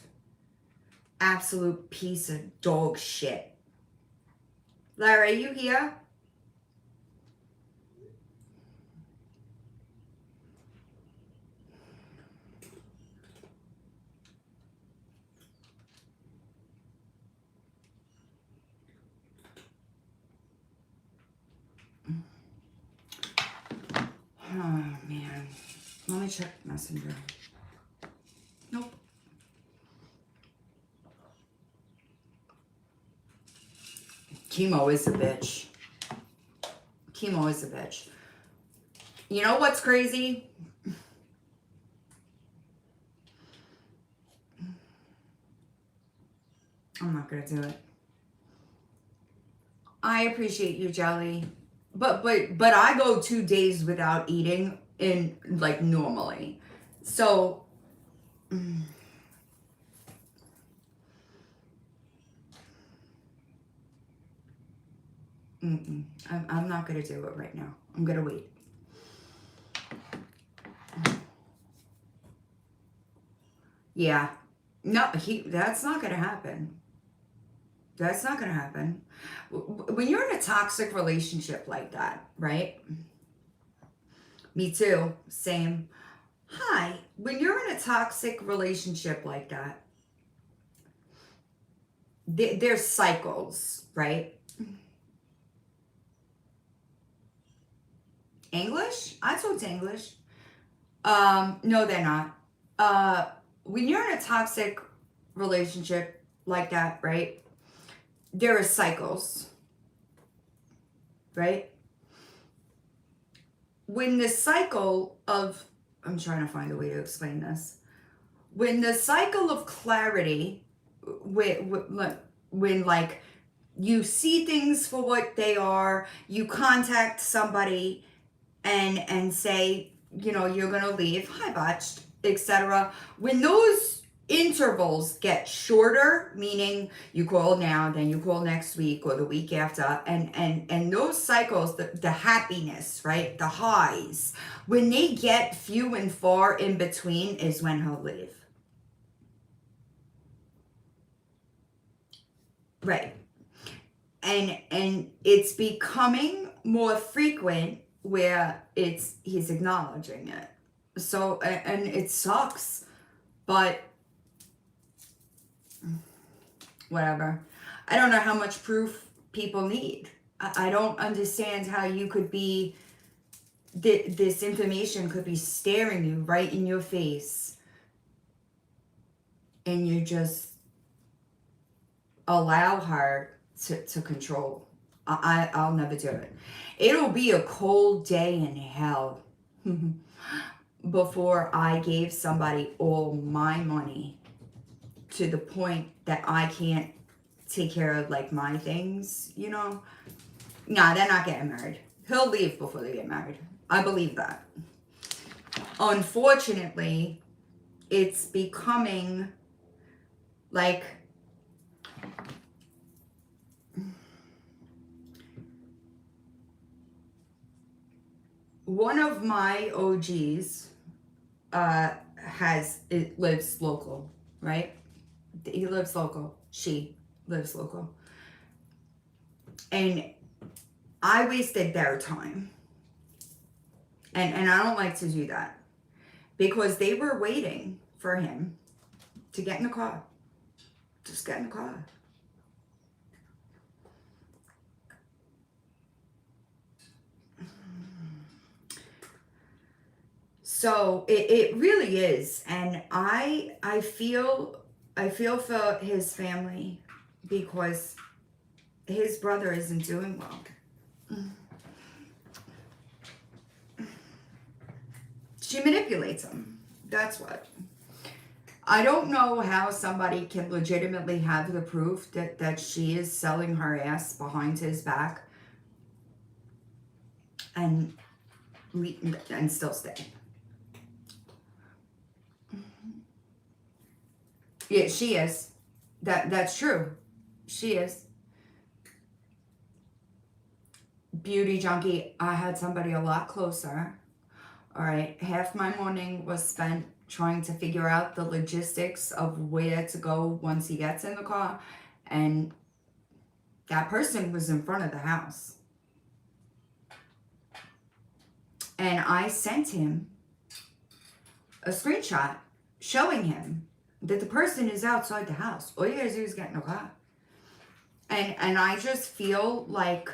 Absolute piece of dog shit. Larry, are you here? Oh, man. Let me check Messenger. Nope. Chemo is a bitch. Chemo is a bitch. You know what's crazy? I'm not gonna do it. I appreciate you, Jelly. But I go 2 days without eating in like normally. So I'm not going to do it right now. I'm going to wait. Yeah. No, that's not going to happen. That's not going to happen. When you're in a toxic relationship like that, right? Me too. Same. Hi. When you're in a toxic relationship like that, there's cycles, right? English? I talked English. No, they're not. When you're in a toxic relationship like that, right? There are cycles, right? When the cycle of, I'm trying to find a way to explain this. When the cycle of clarity, when like you see things for what they are, you contact somebody and say, you're gonna leave, hi botched, etc. When those intervals get shorter, meaning you call now, then you call next week or the week after, and those cycles, the happiness, right, the highs, when they get few and far in between is when he'll leave. Right. And it's becoming more frequent where he's acknowledging it. So, and it sucks, but whatever. I don't know how much proof people need. I don't understand how you could be, this information could be staring you right in your face and you just allow her to control. I'll never do it. It'll be a cold day in hell before I gave somebody all my money to the point that I can't take care of like my things, Nah, they're not getting married. He'll leave before they get married. I believe that. Unfortunately, it's becoming like one of my OGs lives local, right? He lives local. She lives local. And I wasted their time. And I don't like to do that. Because they were waiting for him to get in the car. Just get in the car. So it really is. And I feel for his family because his brother isn't doing well. She manipulates him. That's what. I don't know how somebody can legitimately have the proof that she is selling her ass behind his back and still stay. Yeah, she is. That's true. She is. Beauty junkie. I had somebody a lot closer. All right. Half my morning was spent trying to figure out the logistics of where to go once he gets in the car. And that person was in front of the house. And I sent him a screenshot showing him that the person is outside the house. All you gotta do is get in the car. And I just feel like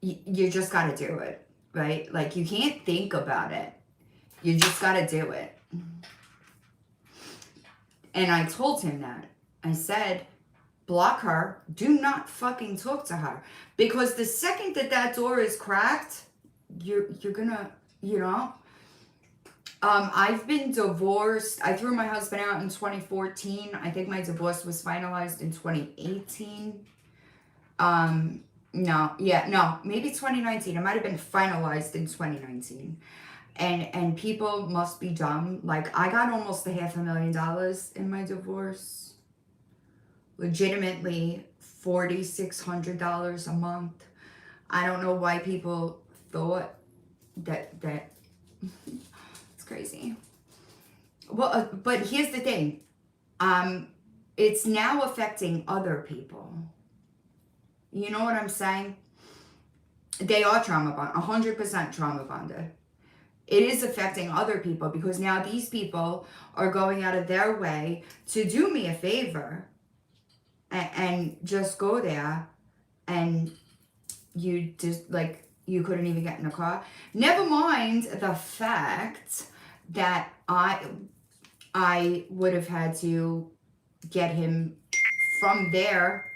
you just gotta do it, right? Like you can't think about it. You just gotta do it. And I told him that. I said, block her. Do not fucking talk to her. Because the second that door is cracked, you're gonna, I've been divorced. I threw my husband out in 2014. I think my divorce was finalized in 2018. No, maybe 2019. It might have been finalized in 2019. And people must be dumb. Like, I got almost $500,000 in my divorce. legitimately $4,600 a month. I don't know why people thought that it's crazy. Well, but here's the thing. It's now affecting other people. You know what I'm saying? They are trauma bonded, 100% trauma bonded. It is affecting other people because now these people are going out of their way to do me a favor and just go there, and you just like, you couldn't even get in a car. Never mind the fact that I would have had to get him from there.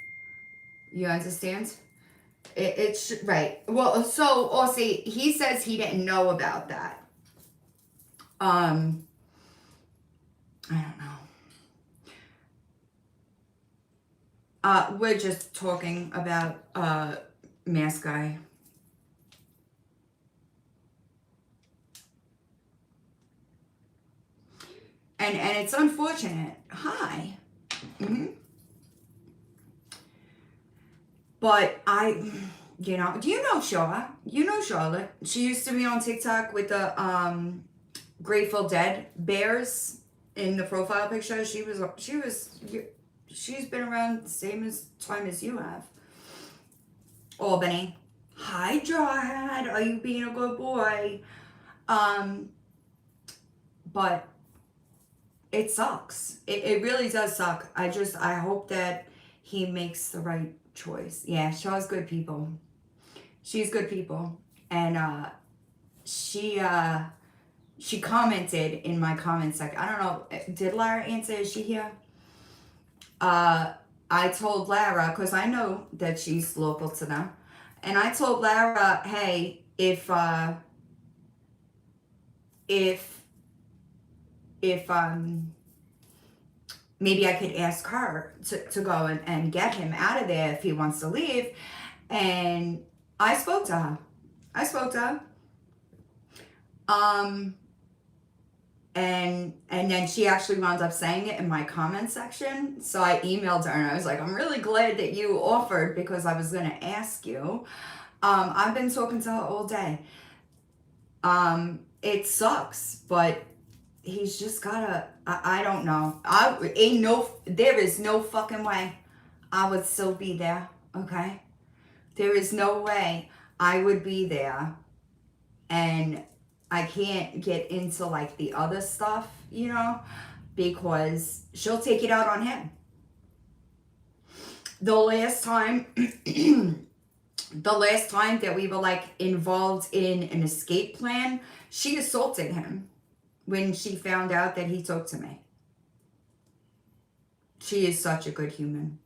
You understand? It's right. Well, so also he says he didn't know about that. I don't know. We're just talking about mask guy. And it's unfortunate. Hi. Mm-hmm. But you know, do you know Shaw? You know Charlotte. She used to be on TikTok with the Grateful Dead bears in the profile picture. She's been around the same time as you have. Albany. Hi, Jawhead. Are you being a good boy? But it sucks. It really does suck. I hope that he makes the right choice. Yeah, Shaw's good people. She's good people. And she commented in my comment section. I don't know, did Lara answer? Is she here? I told Lara, because I know that she's local to them, and I told Lara, hey, if maybe I could ask her to go and get him out of there if he wants to leave. And I spoke to her. And then she actually wound up saying it in my comment section. So I emailed her and I was like, I'm really glad that you offered, because I was going to ask you. I've been talking to her all day. It sucks, but he's just gotta, I don't know. There is no fucking way I would still be there, okay? There is no way I would be there, and I can't get into like the other stuff, you know, because she'll take it out on him. The last time that we were like involved in an escape plan, she assaulted him when she found out that he talked to me. She is such a good human.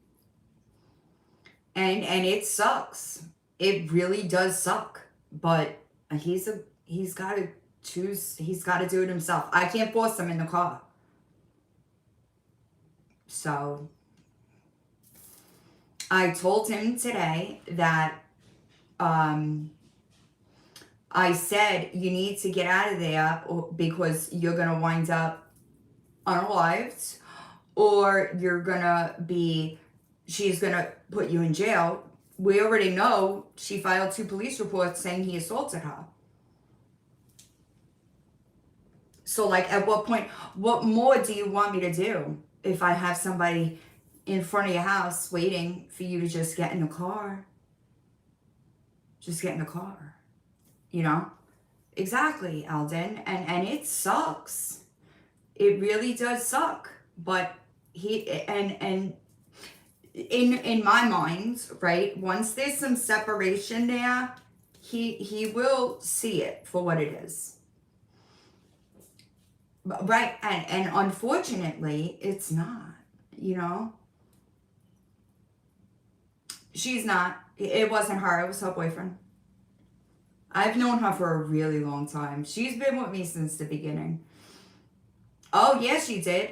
And it sucks. It really does suck. But he's got to choose. He's got to do it himself. I can't force him in the car. So I told him today that I said, you need to get out of there because you're going to wind up unalived, or she's going to put you in jail. We already know she filed 2 police reports saying he assaulted her. So like, at what point, what more do you want me to do if I have somebody in front of your house waiting for you to just get in the car? Just get in the car. You know? Exactly, Alden. And it sucks. It really does suck. But in my mind, right, once there's some separation there, he will see it for what it is. Right, and unfortunately, it's not, you know? She's not. It wasn't her. It was her boyfriend. I've known her for a really long time. She's been with me since the beginning. Oh, yeah, she did.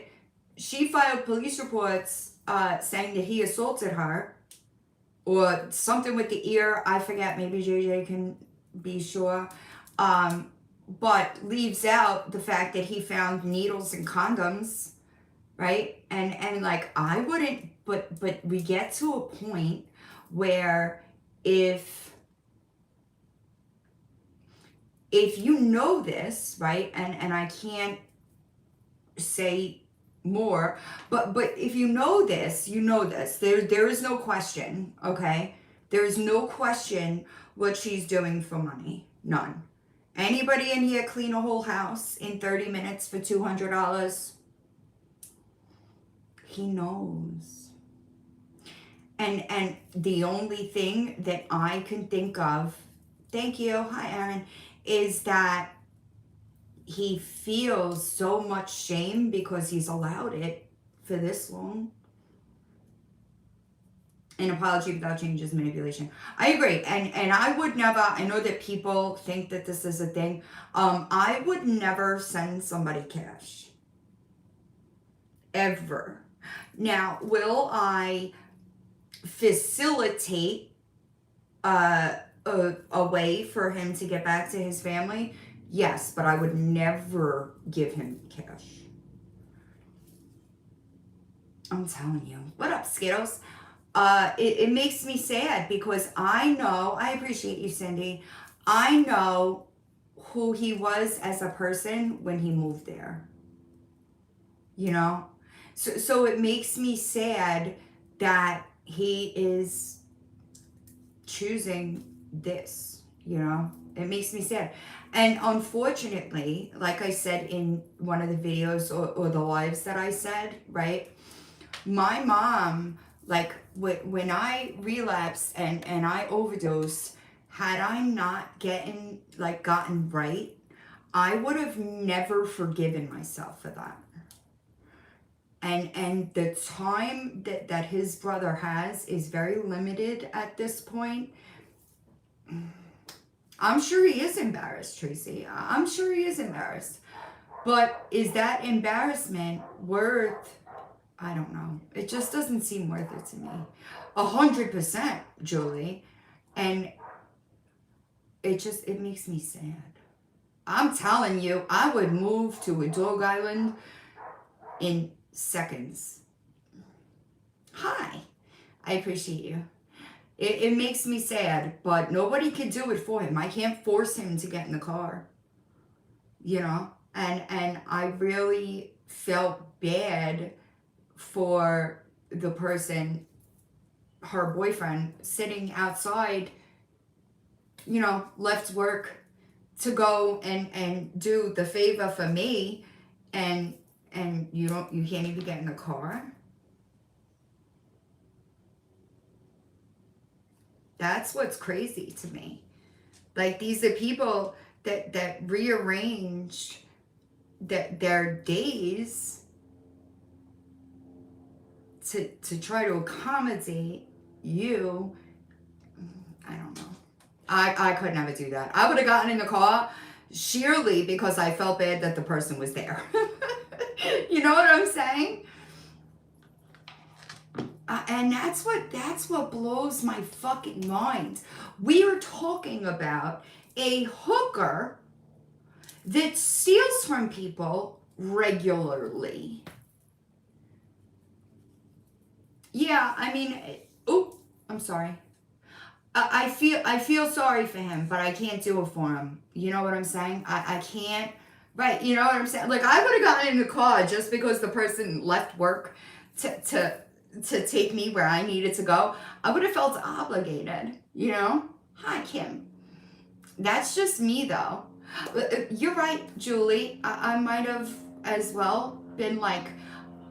She filed police reports saying that he assaulted her, or something with the ear. I forget. Maybe JJ can be sure. But leaves out the fact that he found needles and condoms, right? And like, I wouldn't but we get to a point where if you know this, right, and I can't say more, but if you know this, you know this. There is no question, okay? There is no question what she's doing for money. None. Anybody in here clean a whole house in 30 minutes for $200? He knows. And the only thing that I can think of, thank you, hi Aaron, is that he feels so much shame because he's allowed it for this long. An apology without change is manipulation. I agree. And I would never, I know that people think that this is a thing. I would never send somebody cash. Ever. Now, will I facilitate a way for him to get back to his family? Yes, but I would never give him cash. I'm telling you. What up, Skittles? It makes me sad because I know, I appreciate you, Cindy. I know who he was as a person when he moved there. You know? So it makes me sad that he is choosing this, you know? It makes me sad. And unfortunately, like I said in one of the videos or the lives that I said, right? My mom, like when I relapsed and I overdosed, had I not gotten right, I would have never forgiven myself for that. And the time that his brother has is very limited at this point. I'm sure he is embarrassed, Tracy. I'm sure he is embarrassed. But is that embarrassment worth, I don't know. It just doesn't seem worth it to me. 100%, Julie. And it makes me sad. I'm telling you, I would move to a dog island in seconds. Hi. I appreciate you. It makes me sad, but nobody can do it for him. I can't force him to get in the car. You know? And I really felt bad for the person, her boyfriend, sitting outside, you know, left work to go and do the favor for me, and you can't even get in the car. That's what's crazy to me. Like, these are people that rearranged their days to try to accommodate you. I don't know. I could never do that. I would have gotten in the car sheerly because I felt bad that the person was there. You know what I'm saying? And that's what blows my fucking mind. We are talking about a hooker that steals from people regularly. Yeah, I mean, I'm sorry. I feel sorry for him, but I can't do it for him. You know what I'm saying? I can't. Right, you know what I'm saying? Like, I would have gotten in the car just because the person left work to take me where I needed to go. I would have felt obligated, you know? Hi, Kim. That's just me, though. You're right, Julie. I might have as well been like,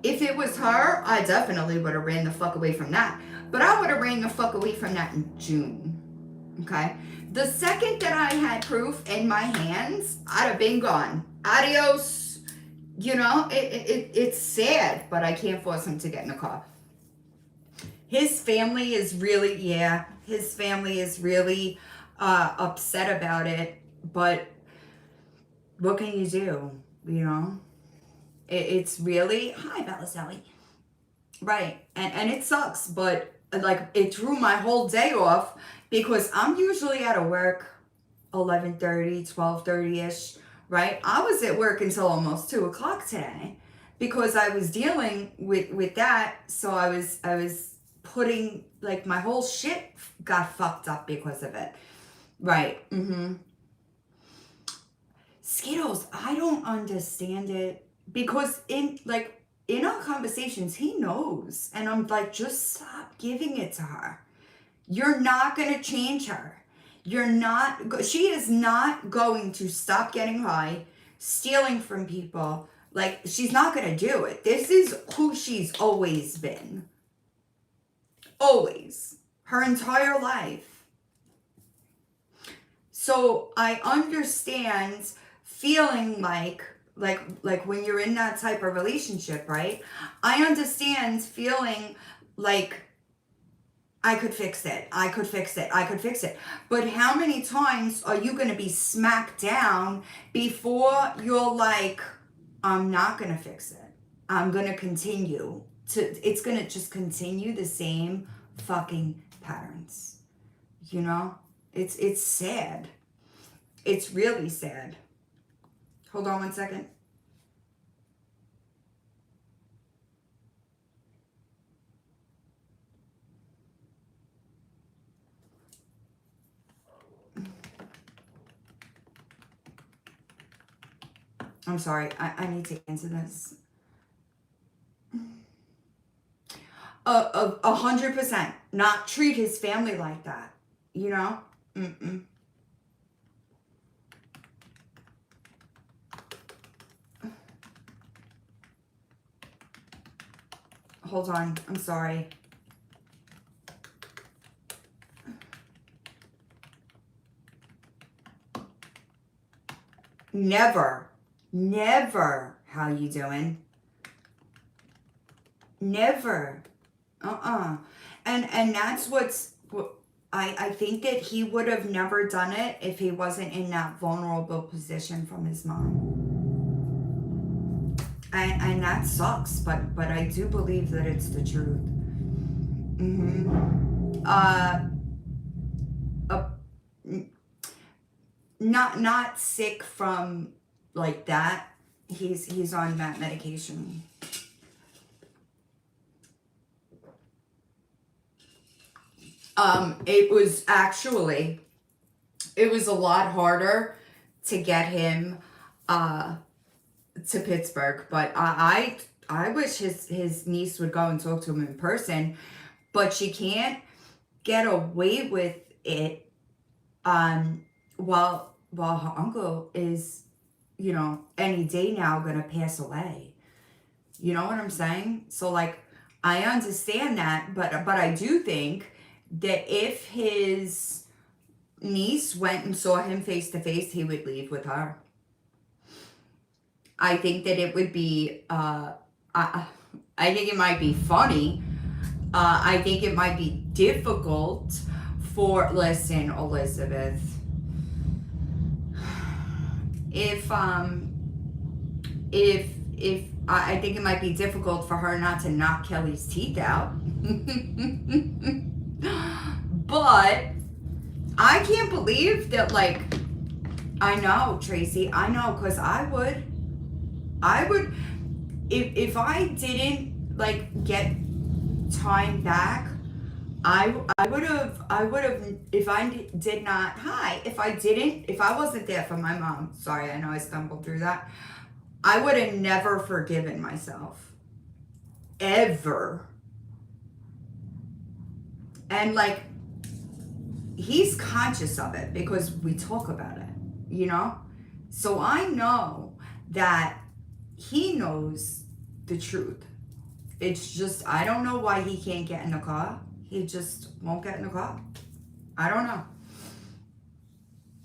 if it was her, I definitely would have ran the fuck away from that. But I would have ran the fuck away from that in June. Okay? The second that I had proof in my hands, I'd have been gone. Adios. You know, it's sad, but I can't force him to get in the car. His family is really, his family is really upset about it. But what can you do? You know? It's really, hi, Belizelli. Right. And it sucks, but like, it threw my whole day off because I'm usually out of work 11:30, 12:30-ish, right? I was at work until almost 2 o'clock today. because I was dealing with that, so I was putting, like, my whole shit got fucked up because of it. Right. Skittles, I don't understand it, because in our conversations, he knows, and I'm like, just stop giving it to her. You're not going to change her. She is not going to stop getting high, stealing from people. Like, she's not going to do it. This is who she's always been. Always. Her entire life. So I understand feeling like when you're in that type of relationship, right? I understand feeling like, I could fix it. I could fix it. I could fix it. But how many times are you going to be smacked down before you're like, I'm not going to fix it. I'm going to continue it's going to just continue the same fucking patterns. You know? It's sad. It's really sad. Hold on one second. I'm sorry. I need to answer this. 100%. Not treat his family like that. You know? Hold on. I'm sorry. Never. How you doing? Never. And that's what I think that he would have never done it if he wasn't in that vulnerable position from his mom. And that sucks, but I do believe that it's the truth. Not sick from like that. He's on that medication. It was a lot harder to get him to Pittsburgh, but I wish his niece would go and talk to him in person, but she can't get away with it while her uncle is, any day now gonna pass away. You know what I'm saying? So, like, I understand that, but I do think that if his niece went and saw him face to face, he would leave with her. I think that it would be, I think it might be funny. I think it might be difficult listen, Elizabeth. If I think it might be difficult for her not to knock Kelly's teeth out. But I can't believe that, like, I know, Tracy, I know, because I would, if I didn't, like, get time back, I would have, if I wasn't there for my mom, sorry, I know I stumbled through that, I would have never forgiven myself. Ever. And, like, he's conscious of it because we talk about it, So I know that he knows the truth. It's just, I don't know why he can't get in the car. He just won't get in the car. I don't know.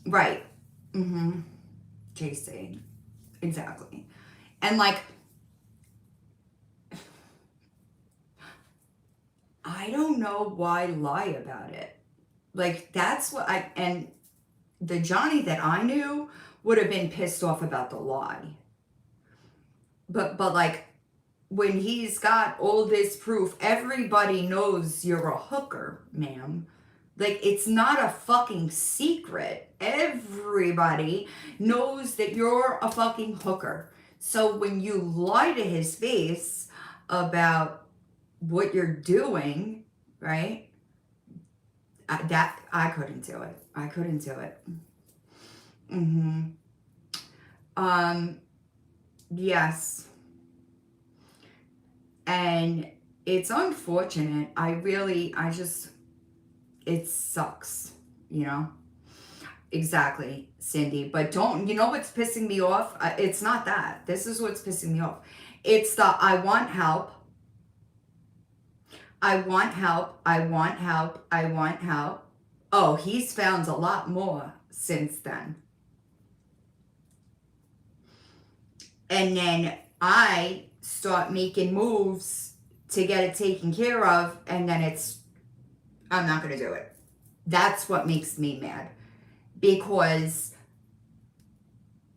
Right. JC. Exactly. And, like, I don't know why lie about it. Like, that's what and the Johnny that I knew would have been pissed off about the lie. But like, when he's got all this proof, everybody knows you're a hooker, ma'am. Like, it's not a fucking secret. Everybody knows that you're a fucking hooker. So when you lie to his face about what you're doing, right? I couldn't do it. I couldn't do it. Yes. And it's unfortunate. It sucks, you know? Exactly, Cindy. But you know what's pissing me off? It's not that. This is what's pissing me off. It's the I want help. I want help. I want help. I want help. Oh, he's found a lot more since then. And then I start making moves to get it taken care of, and then I'm not going to do it. That's what makes me mad. Because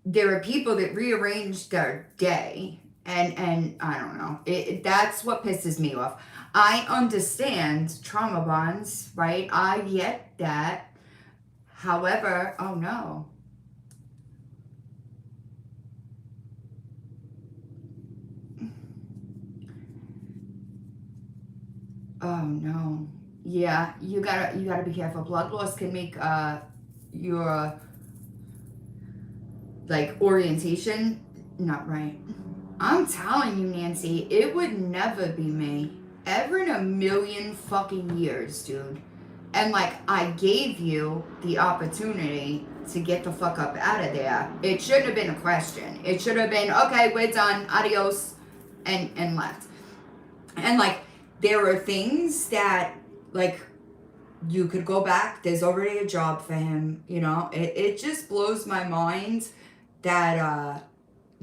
there are people that rearrange their day, and I don't know. That's what pisses me off. I understand trauma bonds, right? I get that. However, oh no. Oh no. Yeah, you gotta be careful. Blood loss can make your like orientation not right. I'm telling you, Nancy, it would never be me. Ever in a million fucking years, dude. And like, I gave you the opportunity to get the fuck up out of there. It shouldn't have been a question. It should have been, okay, we're done, adios, and left. And like, there are things that, like, you could go back. There's already a job for him, you know? It just blows my mind that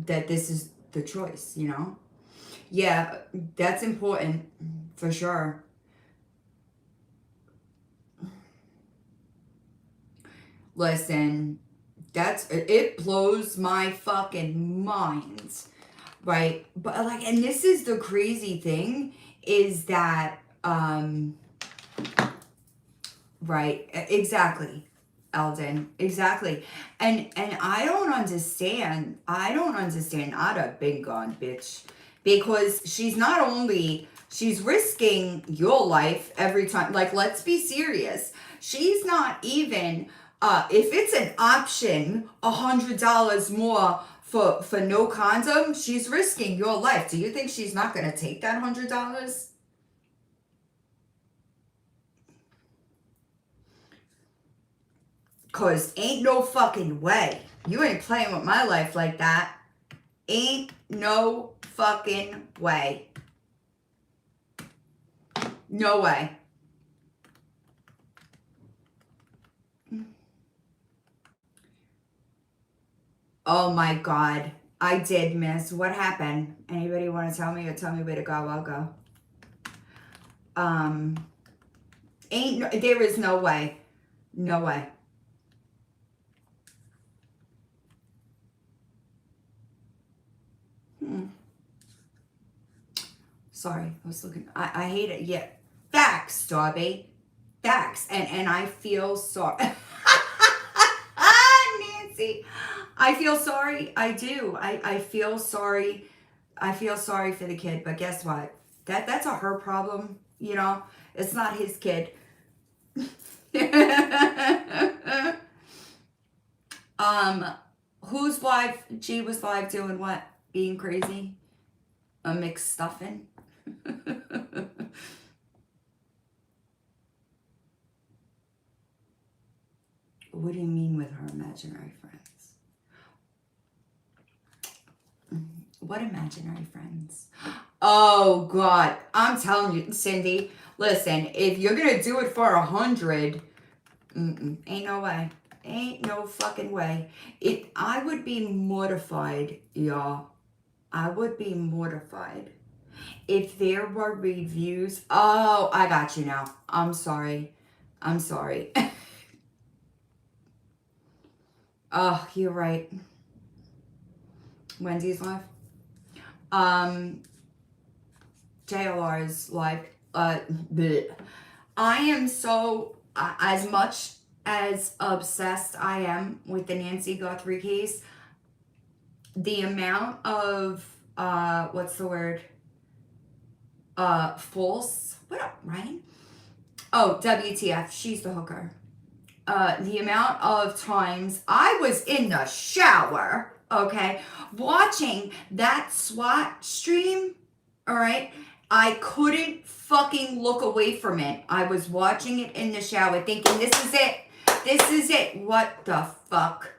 this is the choice, you know? Yeah, that's important, for sure. Listen, it blows my fucking mind, right? But like, and this is the crazy thing, is that, right, exactly, Eldon, exactly. And I don't understand, I'd have been gone, bitch. Because she's not only, she's risking your life every time, like, let's be serious. She's not even, if it's an option, $100 more for no condom, she's risking your life. Do you think she's not gonna take that $100? Cause ain't no fucking way. You ain't playing with my life like that. Ain't no fucking way. No way. Oh my God. I did miss. What happened? Anybody want to tell me, or tell me where to go? I'll go. There is no way. No way. Sorry, I was looking. I hate it. Yeah. Facts, Darby. Facts. And I feel sorry. Nancy. I feel sorry. I do. I feel sorry. I feel sorry for the kid, but guess what? That's a her problem, you know? It's not his kid. Who's live? G was live doing what? Being crazy? A mixed stuffing? What do you mean with her imaginary friends? What imaginary friends? Oh God, I'm telling you, Cindy, listen, if you're gonna do it for 100, ain't no way. Ain't no fucking way. I would be mortified, y'all. I would be mortified if there were reviews. Oh, I got you now. I'm sorry. I'm sorry. Oh, you're right. Wendy's live. JLR is live. Bleh. I am so, as much as obsessed I am with the Nancy Guthrie case, the amount of, what's the word? False, what up, Ryan? Oh, WTF, she's the hooker. The amount of times I was in the shower, okay, watching that SWAT stream, all right, I couldn't fucking look away from it. I was watching it in the shower thinking, this is it. This is it. What the fuck?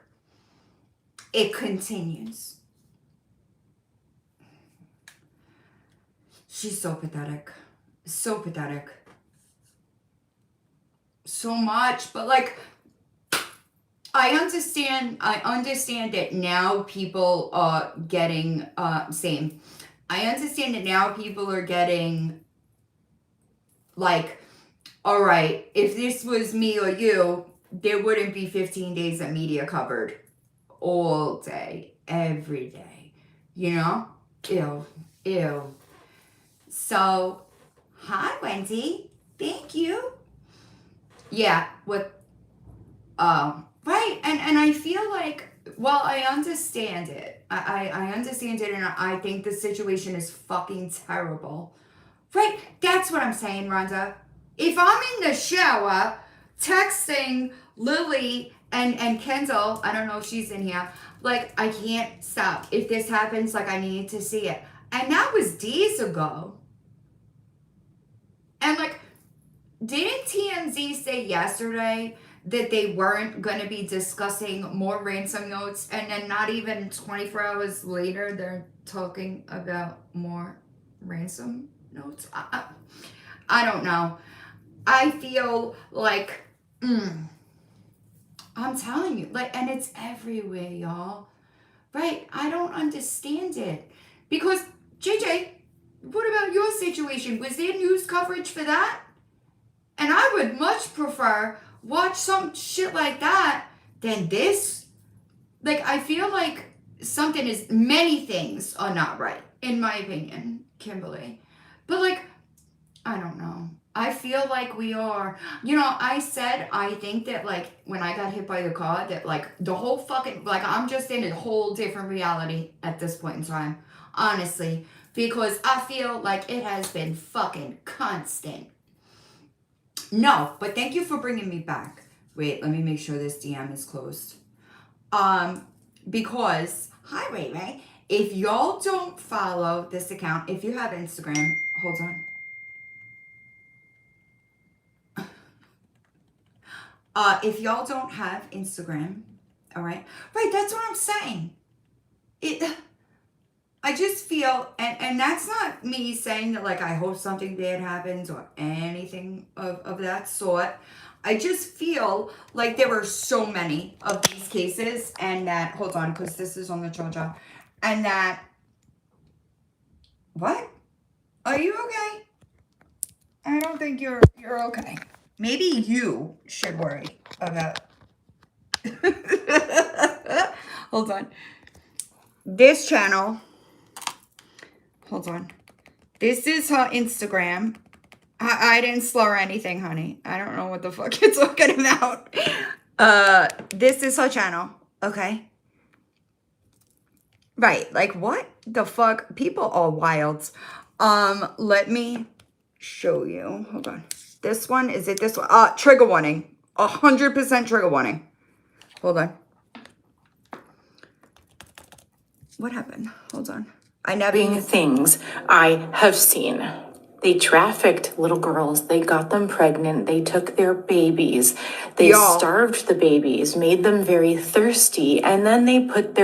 It continues. She's so pathetic. So pathetic. So much, but like, I understand that now people are getting, same. I understand that now people are getting, like, all right, if this was me or you, there wouldn't be 15 days of media covered all day, every day, you know? Ew. So, hi, Wendy. Thank you. Yeah, right, and I feel like, well, I understand it. I understand it, and I think the situation is fucking terrible. Right, that's what I'm saying, Rhonda. If I'm in the shower texting Lily and Kendall, I don't know if she's in here, like, I can't stop. If this happens, like, I need to see it. And that was days ago. And, like, didn't TMZ say yesterday that they weren't going to be discussing more ransom notes, and then not even 24 hours later, they're talking about more ransom notes? I don't know. I feel like, I'm telling you, like, and it's everywhere, y'all. Right? I don't understand it. Because, JJ, what about your situation? Was there news coverage for that? And I would much prefer watch some shit like that than this. Like, I feel like many things are not right, in my opinion, Kimberly. But, like, I don't know. I feel like we are, I said, I think that, like, when I got hit by the car, that, like, the whole fucking, like, I'm just in a whole different reality at this point in time. Honestly. Because I feel like it has been fucking constant. No, but thank you for bringing me back. Wait, let me make sure this DM is closed. Because, hi, Ray. If y'all don't follow this account, if you have Instagram, hold on. If y'all don't have Instagram, all right, that's what I'm saying. I just feel, and that's not me saying that, like, I hope something bad happens or anything of that sort. I just feel like there were so many of these cases, and that, hold on, because this is on the charger, and that, what? Are you okay? I don't think you're okay. Maybe you should worry about. Hold on. This channel. Hold on. This is her Instagram. I didn't slur anything, honey. I don't know what the fuck you're talking about. This is her channel. Okay. Right. Like, what the fuck? People are wild. Let me show you. Hold on. This one, is it this one? Trigger warning. 100% trigger warning. Hold on. What happened? Hold on. I never Being things I have seen. They trafficked little girls. They got them pregnant. They took their babies. They starved the babies, made them very thirsty, and then they put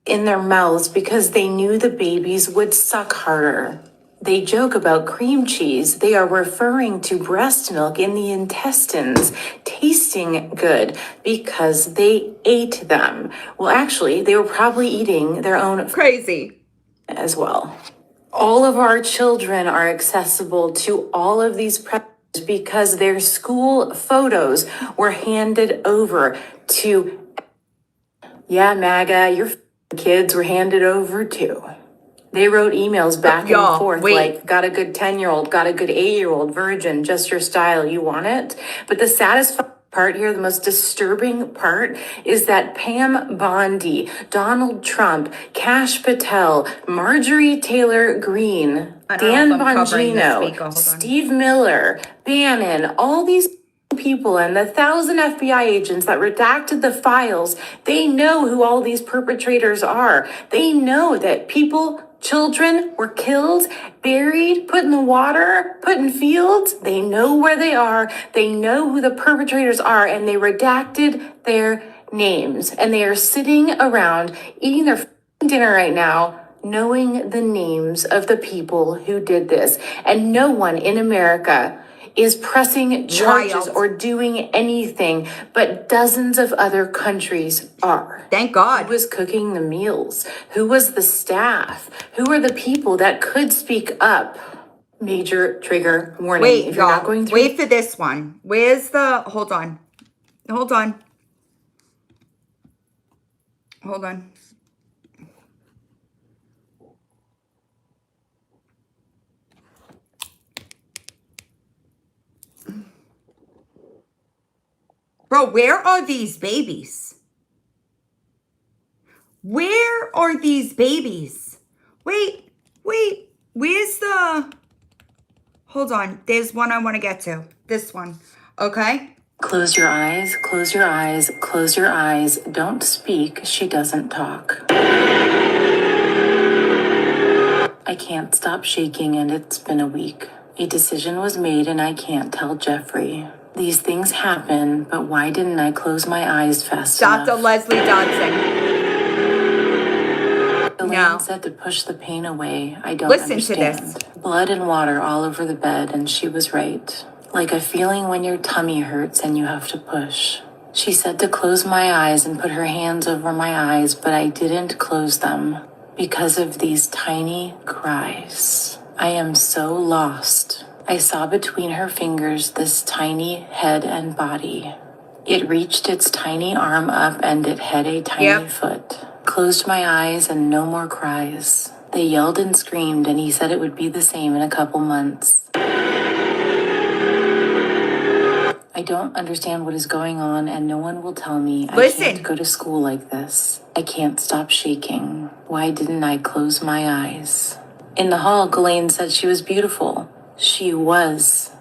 in their mouths because they knew the babies would suck harder. They joke about cream cheese. They are referring to breast milk in the intestines tasting good because they ate them. Well, actually, they were probably eating their own crazy as well. All of our children are accessible to all of these predators because their school photos were handed over to, MAGA, your kids were handed over too. They wrote emails back and forth like, got a good 10-year-old, got a good 8-year-old, virgin, just your style, you want it? But the saddest part here, the most disturbing part, is that Pam Bondi, Donald Trump, Kash Patel, Marjorie Taylor Greene, Dan Bongino, Steve Miller, Bannon, all these people and the 1,000 FBI agents that redacted the files, they know who all these perpetrators are. They know that children were killed, buried, put in the water, put in fields. They know where they are. They know who the perpetrators are, and they redacted their names. And they are sitting around eating their dinner right now, knowing the names of the people who did this. And no one in America is pressing charges or doing anything, but dozens of other countries are. Thank God. Who was cooking the meals? Who was the staff? Who are the people that could speak up? Major trigger warning. Wait, if you're not going through. Wait for this one. Where's the, hold on. Bro, where are these babies? Where are these babies? Wait. Where's the... Hold on. There's one I want to get to. This one. Okay? Close your eyes, close your eyes, close your eyes. Don't speak. She doesn't talk. I can't stop shaking, and it's been a week. A decision was made, and I can't tell Jeffrey. These things happen, but why didn't I close my eyes fast enough? Dr. Leslie Dodson. Elaine said to push the pain away. I don't Listen understand. to this. Blood and water all over the bed, and she was right. Like a feeling when your tummy hurts and you have to push. She said to close my eyes and put her hands over my eyes, but I didn't close them because of these tiny cries. I am so lost. I saw between her fingers this tiny head and body. It reached its tiny arm up and it had a tiny foot. Closed my eyes and no more cries. They yelled and screamed, and he said it would be the same in a couple months. I don't understand what is going on, and no one will tell me. Listen. I can't go to school like this. I can't stop shaking. Why didn't I close my eyes? In the hall, Ghislaine said she was beautiful. She was,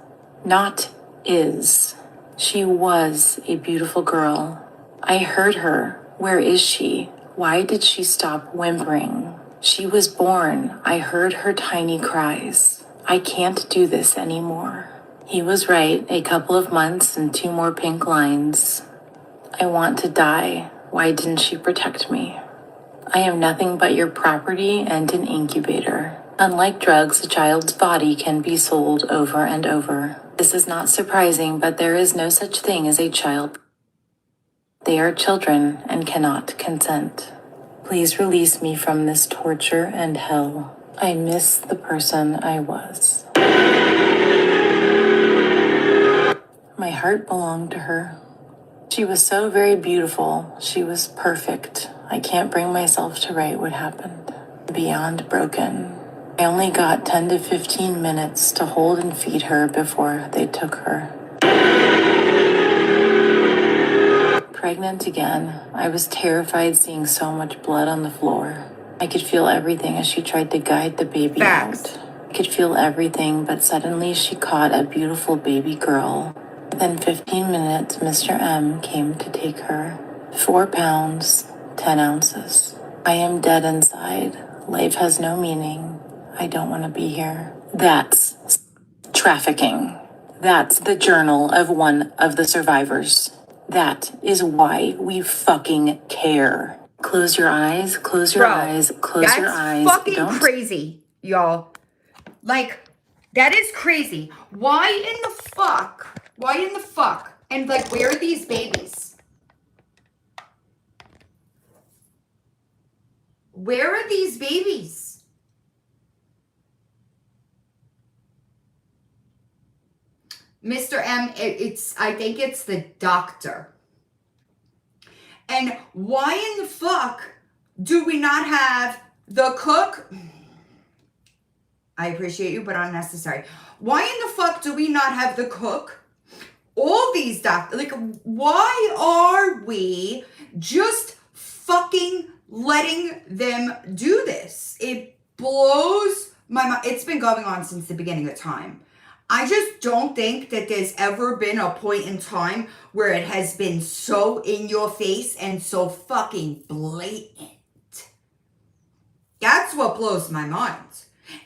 not is. She was a beautiful girl. I heard her. Where is she? Why did she stop whimpering? She was born. I heard her tiny cries. I can't do this anymore. He was right. A couple of months and 2 more pink lines. I want to die. Why didn't she protect me? I am nothing but your property and an incubator. Unlike drugs, a child's body can be sold over and over. This is not surprising, but there is no such thing as a child. They are children and cannot consent. Please release me from this torture and hell. I miss the person I was. My heart belonged to her. She was so very beautiful. She was perfect. I can't bring myself to write what happened. Beyond broken. I only got 10 to 15 minutes to hold and feed her before they took her. Pregnant again, I was terrified seeing so much blood on the floor. I could feel everything as she tried to guide the baby out. I could feel everything, but suddenly she caught a beautiful baby girl. Within 15 minutes, Mr. M came to take her. 4 pounds, 10 ounces. I am dead inside. Life has no meaning. I don't want to be here. That's trafficking. That's the journal of one of the survivors. That is why we fucking care. Close your eyes, close your eyes, close your eyes. That's fucking crazy, y'all. Like, that is crazy. Why in the fuck? And like, where are these babies? Where are these babies? Mr. M, I think it's the doctor. And why in the fuck do we not have the cook? I appreciate you, but unnecessary. Why in the fuck do we not have the cook, all the these doctors, like, why are we just fucking letting them do this? It blows my mind. It's been going on since the beginning of time. I just don't think that there's ever been a point in time where it has been so in your face and so fucking blatant. That's what blows my mind.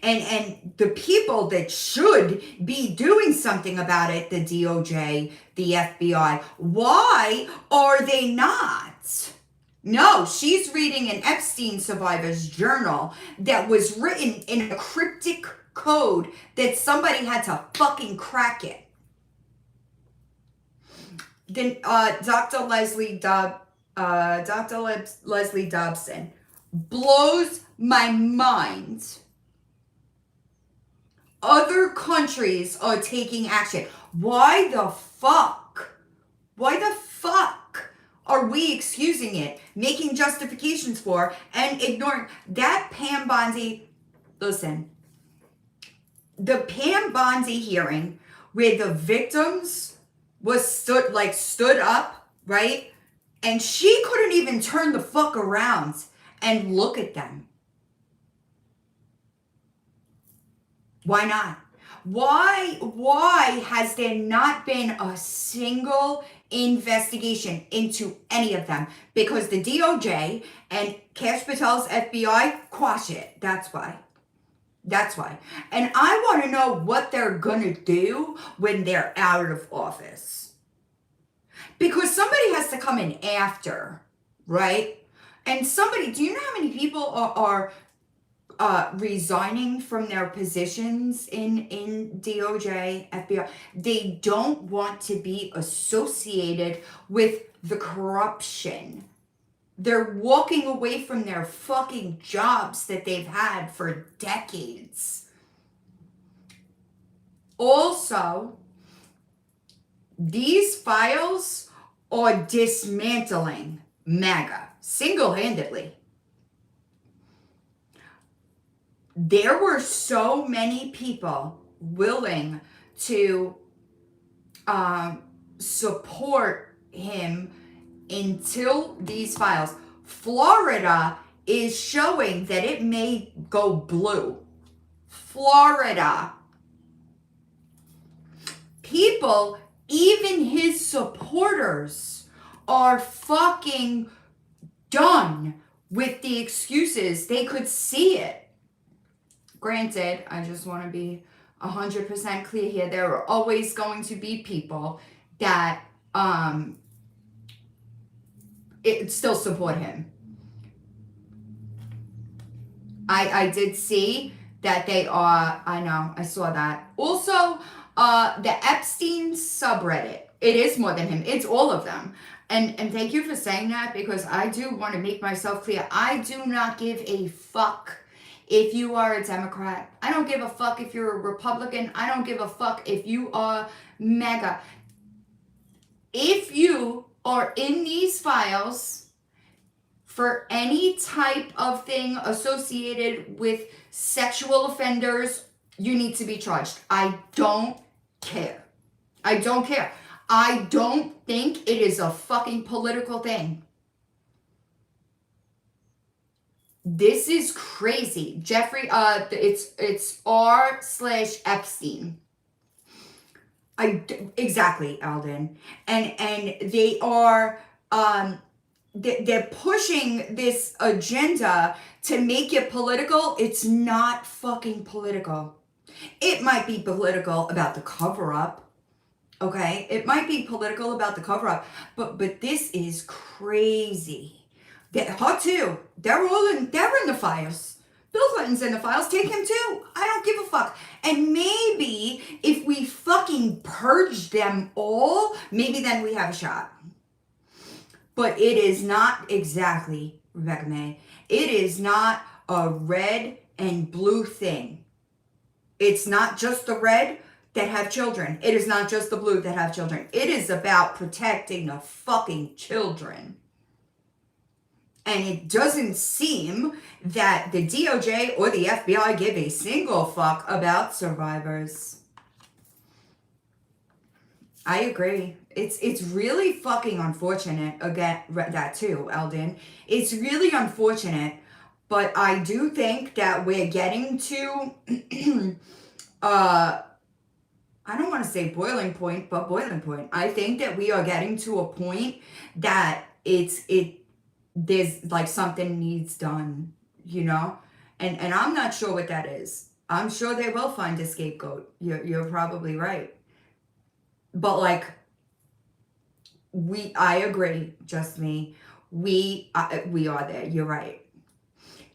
And the people that should be doing something about it, the DOJ, the FBI, why are they not? No, she's reading an Epstein survivor's journal that was written in a cryptic code that somebody had to fucking crack it. Then Dr. Leslie Dobson blows my mind. Other countries are taking action. Why the fuck? Why the fuck are we excusing it, making justifications for, and ignoring that Pam Bondi? Listen, the Pam Bondi hearing where the victims stood up, right? And she couldn't even turn the fuck around and look at them. Why not? Why has there not been a single investigation into any of them? Because the DOJ and Kash Patel's FBI quash it. That's why. And I want to know what they're gonna do when they're out of office. Because somebody has to come in after, right? And somebody, do you know how many people are resigning from their positions in DOJ, FBI? They don't want to be associated with the corruption. They're walking away from their fucking jobs that they've had for decades. Also, these files are dismantling MAGA single-handedly. There were so many people willing to support him until these files. Florida is showing that it may go blue. Florida. People, even his supporters, are fucking done with the excuses. They could see it. Granted, I just want to be 100% clear here. There are always going to be people that still support him. I did see that they are, I know, I saw that. Also, the Epstein subreddit. It is more than him. It's all of them. And thank you for saying that, because I do want to make myself clear. I do not give a fuck if you are a Democrat. I don't give a fuck if you're a Republican. I don't give a fuck if you are MAGA. If you are in these files for any type of thing associated with sexual offenders, you need to be charged. I don't care. I don't care. I don't think it is a fucking political thing. This is crazy. Jeffrey, it's R/Epstein. Exactly, Alden. And they are, they're pushing this agenda to make it political. It's not fucking political. It might be political about the cover-up. Okay? It might be political about the cover-up. But this is crazy. Her too. They're in the files. Bill Clinton's in the files. Take him too. I don't give a fuck. And maybe if we fucking purge them all, maybe then we have a shot. But it is not exactly, Rebecca May, it is not a red and blue thing. It's not just the red that have children. It is not just the blue that have children. It is about protecting the fucking children. And it doesn't seem that the DOJ or the FBI give a single fuck about survivors. I agree. It's really fucking unfortunate. Again, that too, Eldon. It's really unfortunate, but I do think that we're getting to I don't want to say boiling point, but boiling point. I think that we are getting to a point that there's like something needs done, you know? And I'm not sure what that is. I'm sure they will find a scapegoat. You're probably right. But like I agree, just me. We are there. You're right.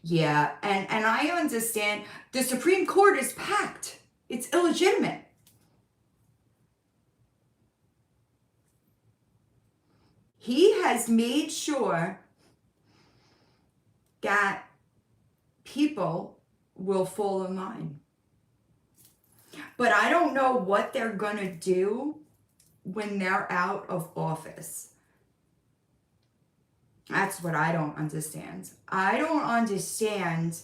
Yeah, and I understand the Supreme Court is packed. It's illegitimate. He has made sure that people will fall in line. But I don't know what they're going to do when they're out of office. That's what I don't understand. I don't understand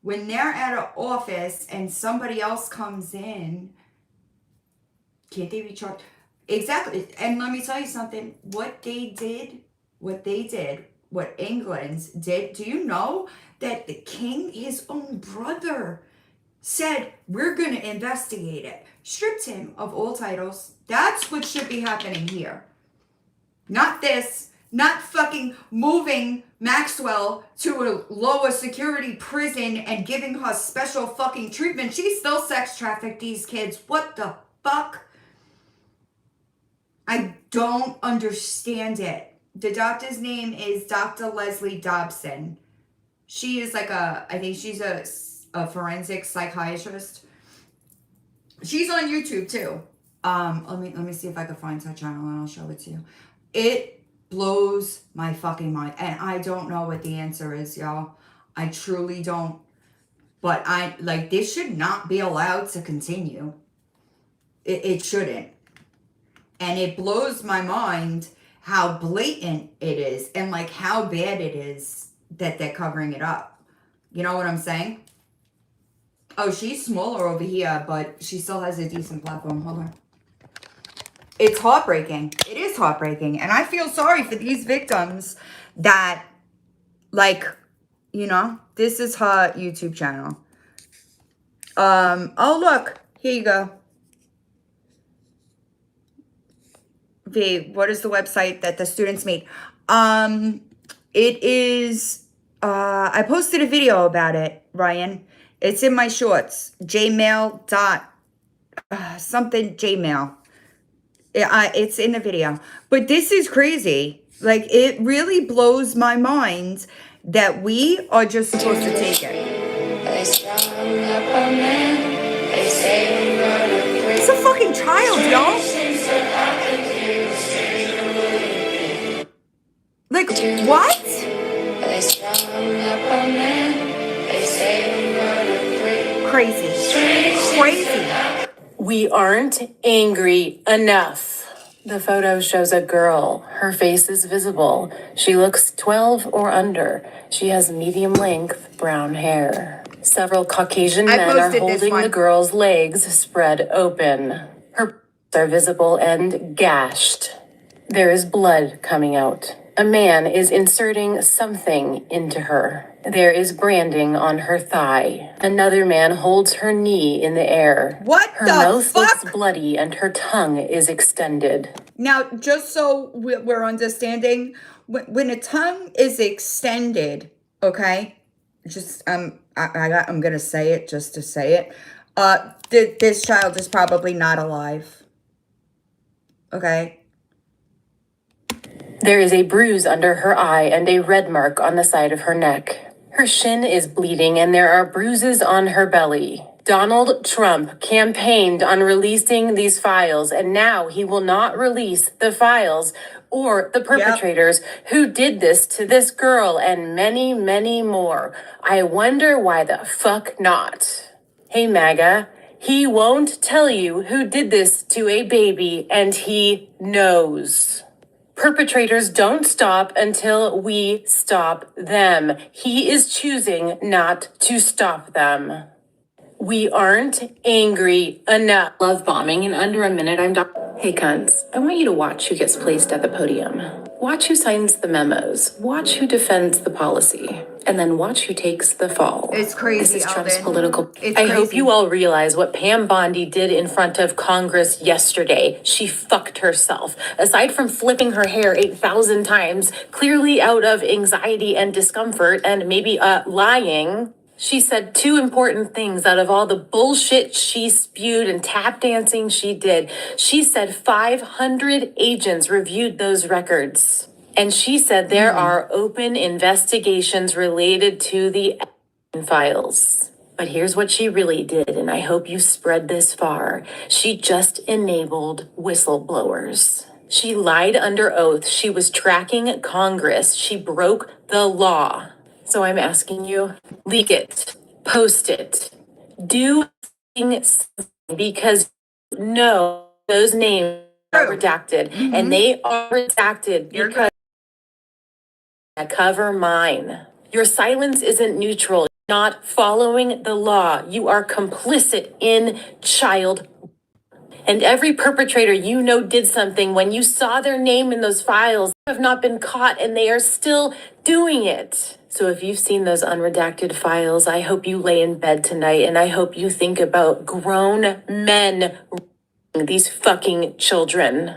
when they're out of office and somebody else comes in, can't they be charged? Exactly. And let me tell you something. What England did, do you know that the king, his own brother, said, we're going to investigate it. Stripped him of all titles. That's what should be happening here. Not this. Not fucking moving Maxwell to a lower security prison and giving her special fucking treatment. She still sex trafficked these kids. What the fuck? I don't understand it. The doctor's name is Dr. Leslie Dobson. She is like I think she's a forensic psychiatrist. She's on YouTube too. Let me see if I can find her channel and I'll show it to you. It blows my fucking mind. And I don't know what the answer is, y'all. I truly don't. But this should not be allowed to continue. It shouldn't. And it blows my mind how blatant it is and like how bad it is that they're covering it up. You know what I'm saying? Oh, she's smaller over here, but she still has a decent platform. Hold on. It's heartbreaking. It is heartbreaking. And I feel sorry for these victims that, this is her YouTube channel. Oh, look. Here you go. What is the website that the students made? It is, I posted a video about it, Ryan. It's in my shorts. Jmail. It's in the video. But this is crazy. Like, it really blows my mind that we are just supposed to take it. It's a fucking child, y'all. Like, what? Crazy. We aren't angry enough. The photo shows a girl. Her face is visible. She looks 12 or under. She has medium length brown hair. Several Caucasian men are holding the girl's legs spread open. Her are visible and gashed. There is blood coming out. A man is inserting something into her. There is branding on her thigh. Another man holds her knee in the air. What her mouth looks bloody and her tongue is extended. Now, just so we're understanding, when a tongue is extended, okay, just I'm gonna say it just to say it. This child is probably not alive. Okay. There is a bruise under her eye and a red mark on the side of her neck. Her shin is bleeding and there are bruises on her belly. Donald Trump campaigned on releasing these files, and now he will not release the files or the perpetrators who did this to this girl and many, many more. I wonder why the fuck not. Hey, MAGA, he won't tell you who did this to a baby, and he knows. Perpetrators don't stop until we stop them. He is choosing not to stop them. We aren't angry enough. Love bombing. In under a minute, I'm done. Hey, cunts, I want you to watch who gets placed at the podium. Watch who signs the memos. Watch who defends the policy. And then watch who takes the fall. It's crazy, This is Trump's Alden. political. It's I hope crazy. you all realize what Pam Bondi did in front of Congress yesterday. She fucked herself. Aside from flipping her hair 8,000 times, clearly out of anxiety and discomfort and maybe lying, she said two important things out of all the bullshit she spewed and tap dancing she did. She said 500 agents reviewed those records. And she said there are open investigations related to the files. But here's what she really did, and I hope you spread this far. She just enabled whistleblowers. She lied under oath. She was tracking Congress. She broke the law. So I'm asking you, leak it, post it, do things, because no, those names are redacted, and they are redacted because I cover mine. Your silence isn't neutral. You're not following the law. You are complicit in child. And every perpetrator you know did something when you saw their name in those files have not been caught, and they are still doing it. So if you've seen those unredacted files, I hope you lay in bed tonight and I hope you think about grown men these fucking children.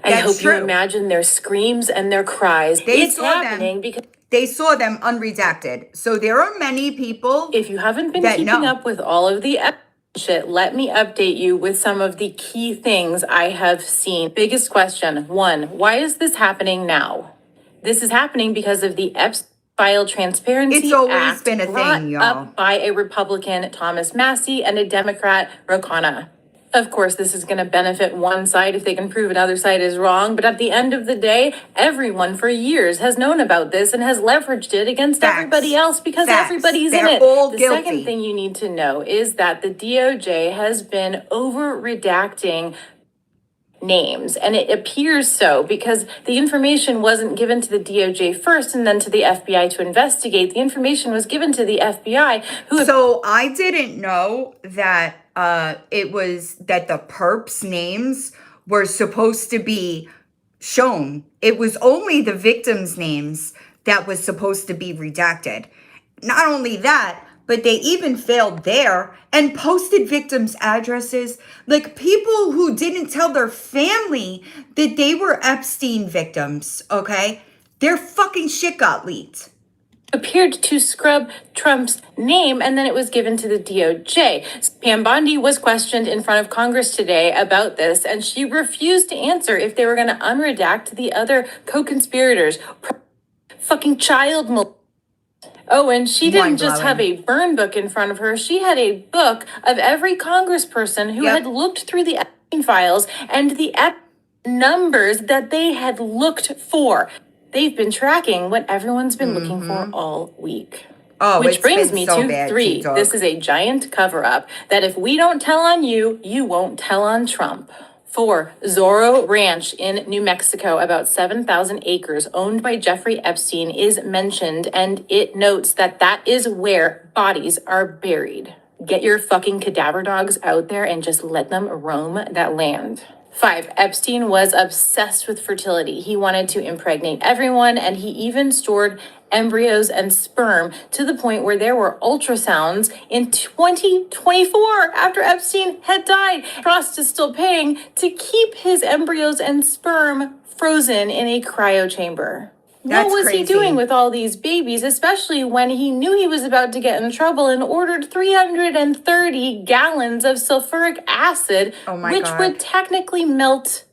I hope you imagine their screams and their cries. It's happening because they saw them unredacted. So there are many people. If you haven't been keeping up with all of the shit, let me update you with some of the key things I have seen. Biggest question, one, why is this happening now? This is happening because of the Epstein File Transparency It's always Act been a brought thing, y'all. up by a Republican, Thomas Massey, and a Democrat, Ro Khanna. Of course, this is going to benefit one side if they can prove another side is wrong. But at the end of the day, everyone for years has known about this and has leveraged it against everybody else because everybody's in it. All The guilty. second thing you need to know is that the DOJ has been over redacting names, and it appears so because the information wasn't given to the DOJ first and then to the FBI to investigate. The information was given to the FBI, who. So I didn't know that it was that the perps names were supposed to be shown. It was only the victims' names that was supposed to be redacted. Not only that, but they even failed there and posted victims' addresses. Like people who didn't tell their family that they were Epstein victims, okay? Their fucking shit got leaked. Appeared to scrub Trump's name, and then it was given to the DOJ. Pam Bondi was questioned in front of Congress today about this, and she refused to answer if they were going to unredact the other co-conspirators. Fucking child molestation. Oh, and she didn't just have a burn book in front of her. She had a book of every congressperson who had looked through the Epstein files and the numbers that they had looked for. They've been tracking what everyone's been looking for all week. Oh, which brings me so to bad, 3. T-Dog. This is a giant cover-up that if we don't tell on you, you won't tell on Trump. 4, Zorro Ranch in New Mexico, about 7,000 acres owned by Jeffrey Epstein, is mentioned, and it notes that that is where bodies are buried. Get your fucking cadaver dogs out there and just let them roam that land. 5, Epstein was obsessed with fertility. He wanted to impregnate everyone, and he even stored embryos and sperm to the point where there were ultrasounds in 2024 after Epstein had died. Frost is still paying to keep his embryos and sperm frozen in a cryo chamber. What was he doing with all these babies, especially when he knew he was about to get in trouble and ordered 330 gallons of sulfuric acid, which would technically melt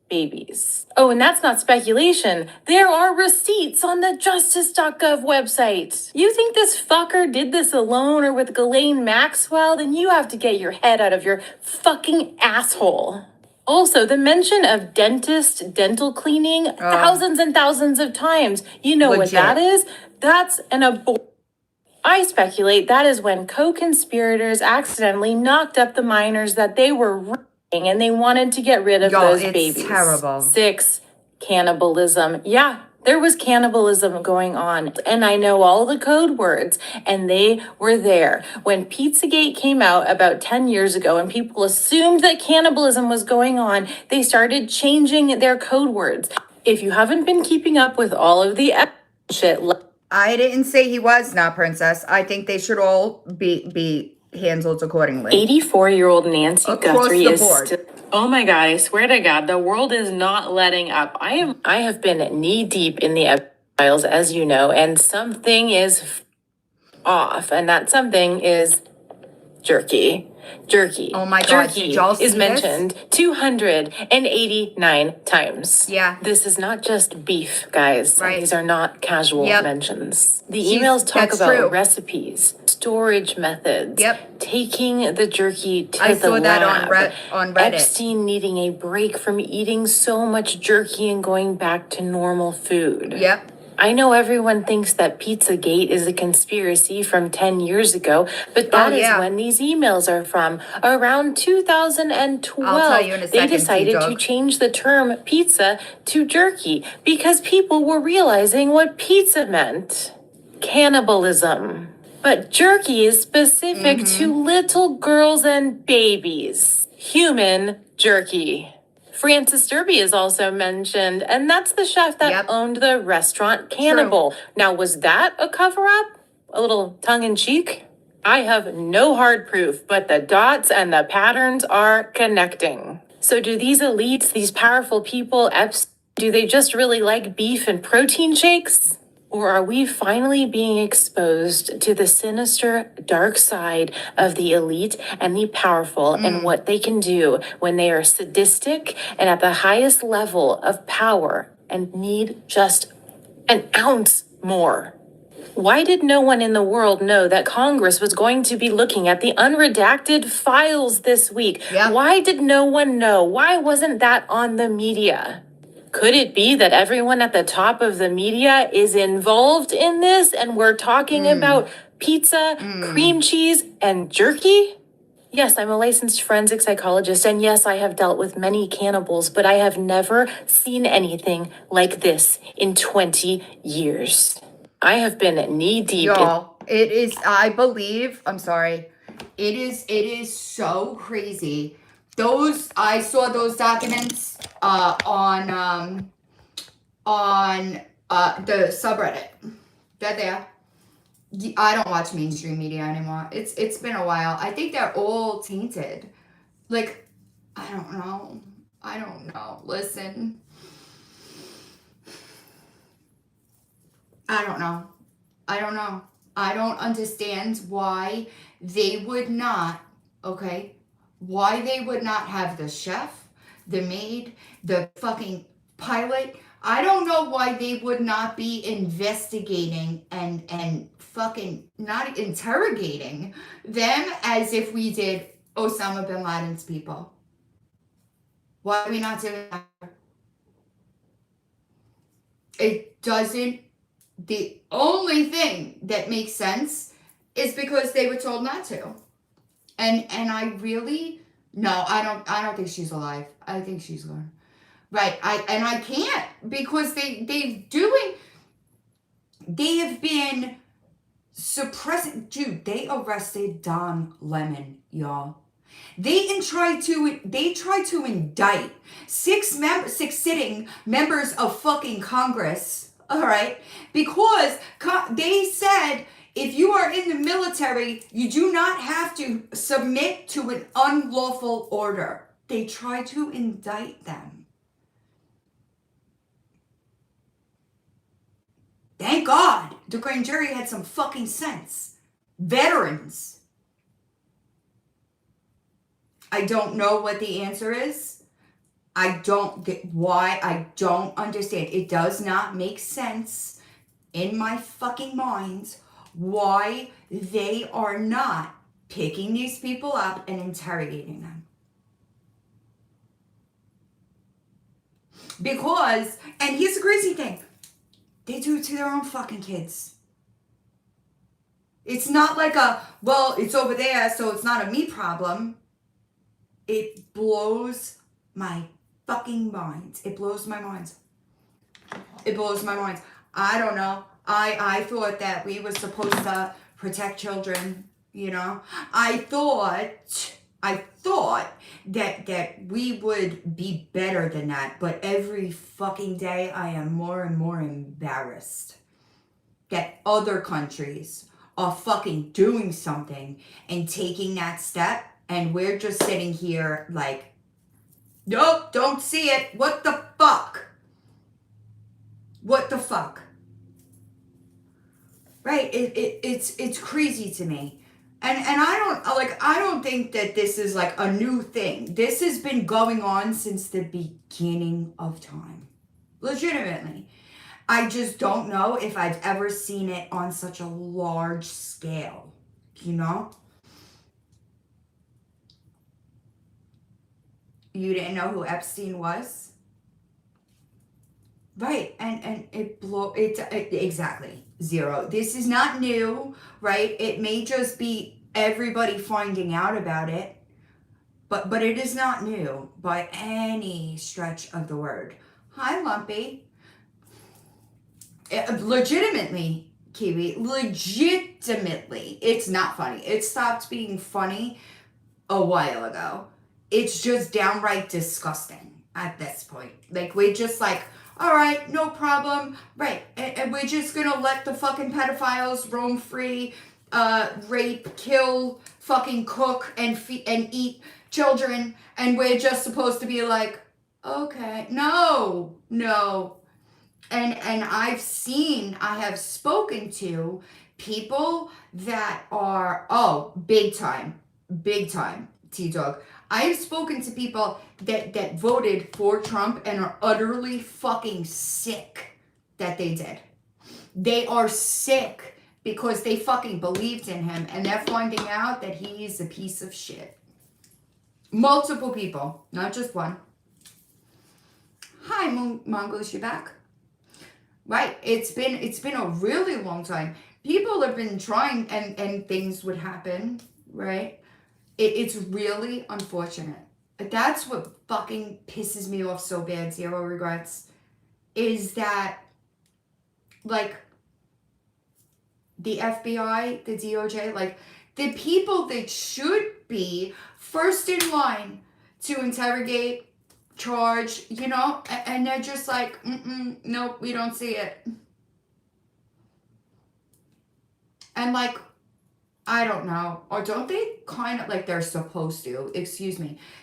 babies. Oh, and that's not speculation. There are receipts on the justice.gov website. You think this fucker did this alone or with Ghislaine Maxwell? Then you have to get your head out of your fucking asshole. Also, the mention of dental cleaning thousands and thousands of times. You know what that is? That's an abortion. I speculate that is when co-conspirators accidentally knocked up the minors that they were raping, and they wanted to get rid of those babies. Terrible. 6, cannibalism. Yeah, There was cannibalism going on, and I know all the code words, and they were there. When Pizzagate came out about 10 years ago and people assumed that cannibalism was going on, they started changing their code words. If you haven't been keeping up with all of the shit... I didn't say he was not, Princess. I think they should all be handled accordingly. 84-year-old Nancy Guthrie the is board. still... Oh my God, I swear to God, the world is not letting up. I have been knee deep in the files, as you know, and something is off, and that something is jerky. Jerky. Oh my God, Jerky did y'all see is mentioned 289 times. Yeah. This is not just beef, guys. Right. These are not casual Yep. mentions. The emails talk that's about true. recipes, storage methods, Yep. taking the jerky to I the saw lab. that on Reddit. Epstein needing a break from eating so much jerky and going back to normal food. Yep. I know everyone thinks that Pizzagate is a conspiracy from 10 years ago, but that is when these emails are from. Around 2012, I'll tell you in a they second, decided to T-Dog. change the term pizza to jerky because people were realizing what pizza meant. Cannibalism. But jerky is specific to little girls and babies. Human jerky. Francis Derby is also mentioned, and that's the chef that owned the restaurant Cannibal. Now, was that a cover-up? A little tongue-in-cheek? I have no hard proof, but the dots and the patterns are connecting. So do these elites, these powerful people, do they just really like beef and protein shakes? Or are we finally being exposed to the sinister dark side of the elite and the powerful and what they can do when they are sadistic and at the highest level of power and need just an ounce more? Why did no one in the world know that Congress was going to be looking at the unredacted files this week? Why did no one know? Why wasn't that on the media? Could it be that everyone at the top of the media is involved in this and we're talking about pizza, cream cheese, and jerky? Yes, I'm a licensed forensic psychologist, and yes, I have dealt with many cannibals, but I have never seen anything like this in 20 years. I have been knee deep. Y'all, it is, I believe, I'm sorry. It is so crazy. I saw those documents on the subreddit. They're there. I don't watch mainstream media anymore. It's been a while. I think they're all tainted. Like, I don't know. Listen. I don't know. I don't understand why they would not, why they would not have the chef, the maid, the fucking pilot. I don't know why they would not be investigating and fucking not interrogating them as if we did Osama bin Laden's people. Why are we not doing that? It doesn't. The only thing that makes sense is because they were told not to. And I really, no, I don't think she's alive. I think she's gone. Right. I can't, because they have been suppressing. Dude, they arrested Don Lemon, y'all. They tried to indict six sitting members of fucking Congress. All right, because they said if you are in the military, you do not have to submit to an unlawful order. They tried to indict them. Thank God the grand jury had some fucking sense. Veterans. I don't know what the answer is. I don't get why. I don't understand. It does not make sense in my fucking mind why they are not picking these people up and interrogating them. Because, and here's the crazy thing, they do it to their own fucking kids. It's not like well, it's over there, so it's not a me problem. It blows my fucking mind. It blows my mind. It blows my mind. I don't know. I thought that we were supposed to protect children, you know? I thought that we would be better than that, but every fucking day I am more and more embarrassed that other countries are fucking doing something and taking that step, and we're just sitting here like, nope, don't see it. What the fuck? What the fuck? Right? It's crazy to me. And I don't think that this is like a new thing. This has been going on since the beginning of time. Legitimately. I just don't know if I've ever seen it on such a large scale, you know? You didn't know who Epstein was? Right, and exactly, zero. This is not new, right? It may just be everybody finding out about it, but it is not new by any stretch of the word. Hi, Lumpy. Legitimately, Kiwi, legitimately, it's not funny. It stopped being funny a while ago. It's just downright disgusting at this point. Like, we're just like, all right, no problem. Right. And we're just going to let the fucking pedophiles roam free, rape, kill, fucking cook, and eat children. And we're just supposed to be like, okay, no. And I have spoken to people that are, big time, T-Dog. I have spoken to people that voted for Trump and are utterly fucking sick that they did. They are sick because they fucking believed in him, and they're finding out that he's a piece of shit. Multiple people, not just one. Hi, Mongoose, you back? Right, it's been a really long time. People have been trying, and things would happen, right? It's really unfortunate. That's what fucking pisses me off so bad, zero regrets, is that, like, the FBI, the DOJ, like, the people that should be first in line to interrogate, charge, you know, and they're just like, nope, we don't see it. And, like, I don't know, or don't they kind of, like, they're supposed to,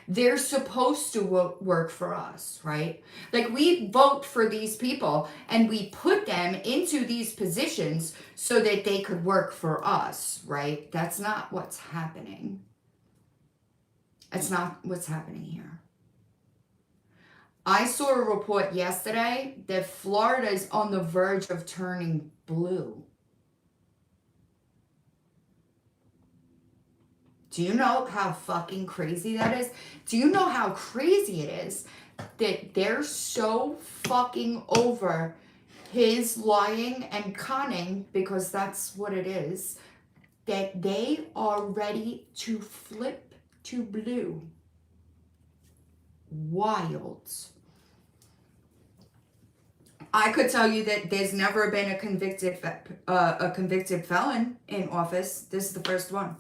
they're supposed to work for us, right? Like, we vote for these people and we put them into these positions so that they could work for us, right? That's not what's happening. That's not what's happening here. I saw a report yesterday that Florida is on the verge of turning blue. Do you know how fucking crazy that is? Do you know how crazy it is that they're so fucking over his lying and conning, because that's what it is, that they are ready to flip to blue? Wild. I could tell you that there's never been a convicted felon in office. This is the first one.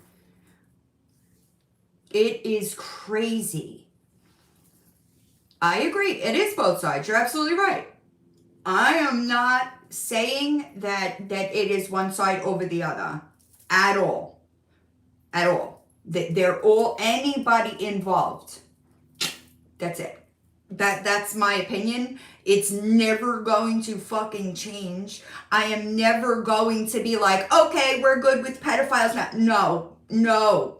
It is crazy. I agree. It is both sides. You're absolutely right. I am not saying that it is one side over the other. At all. At all. They're all, anybody involved. That's it. That's my opinion. It's never going to fucking change. I am never going to be like, okay, we're good with pedophiles now. No.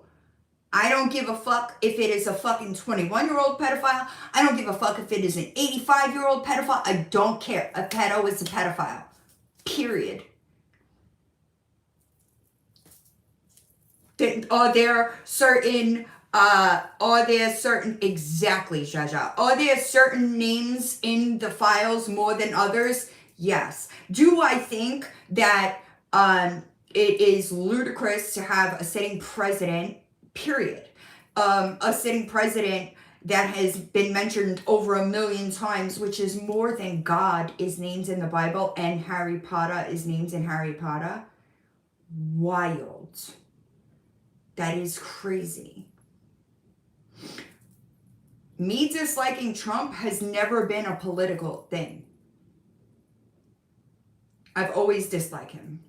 I don't give a fuck if it is a fucking 21-year-old pedophile. I don't give a fuck if it is an 85-year-old pedophile. I don't care. A pedo is a pedophile. Period. Are there certain, exactly, Jaja. Are there certain names in the files more than others? Yes. Do I think that it is ludicrous to have a sitting president, period, a sitting president that has been mentioned over 1 million times, which is more than God is named in the Bible and Harry Potter is named in Harry Potter. Wild. That is crazy. Me disliking Trump has never been a political thing. I've always disliked him.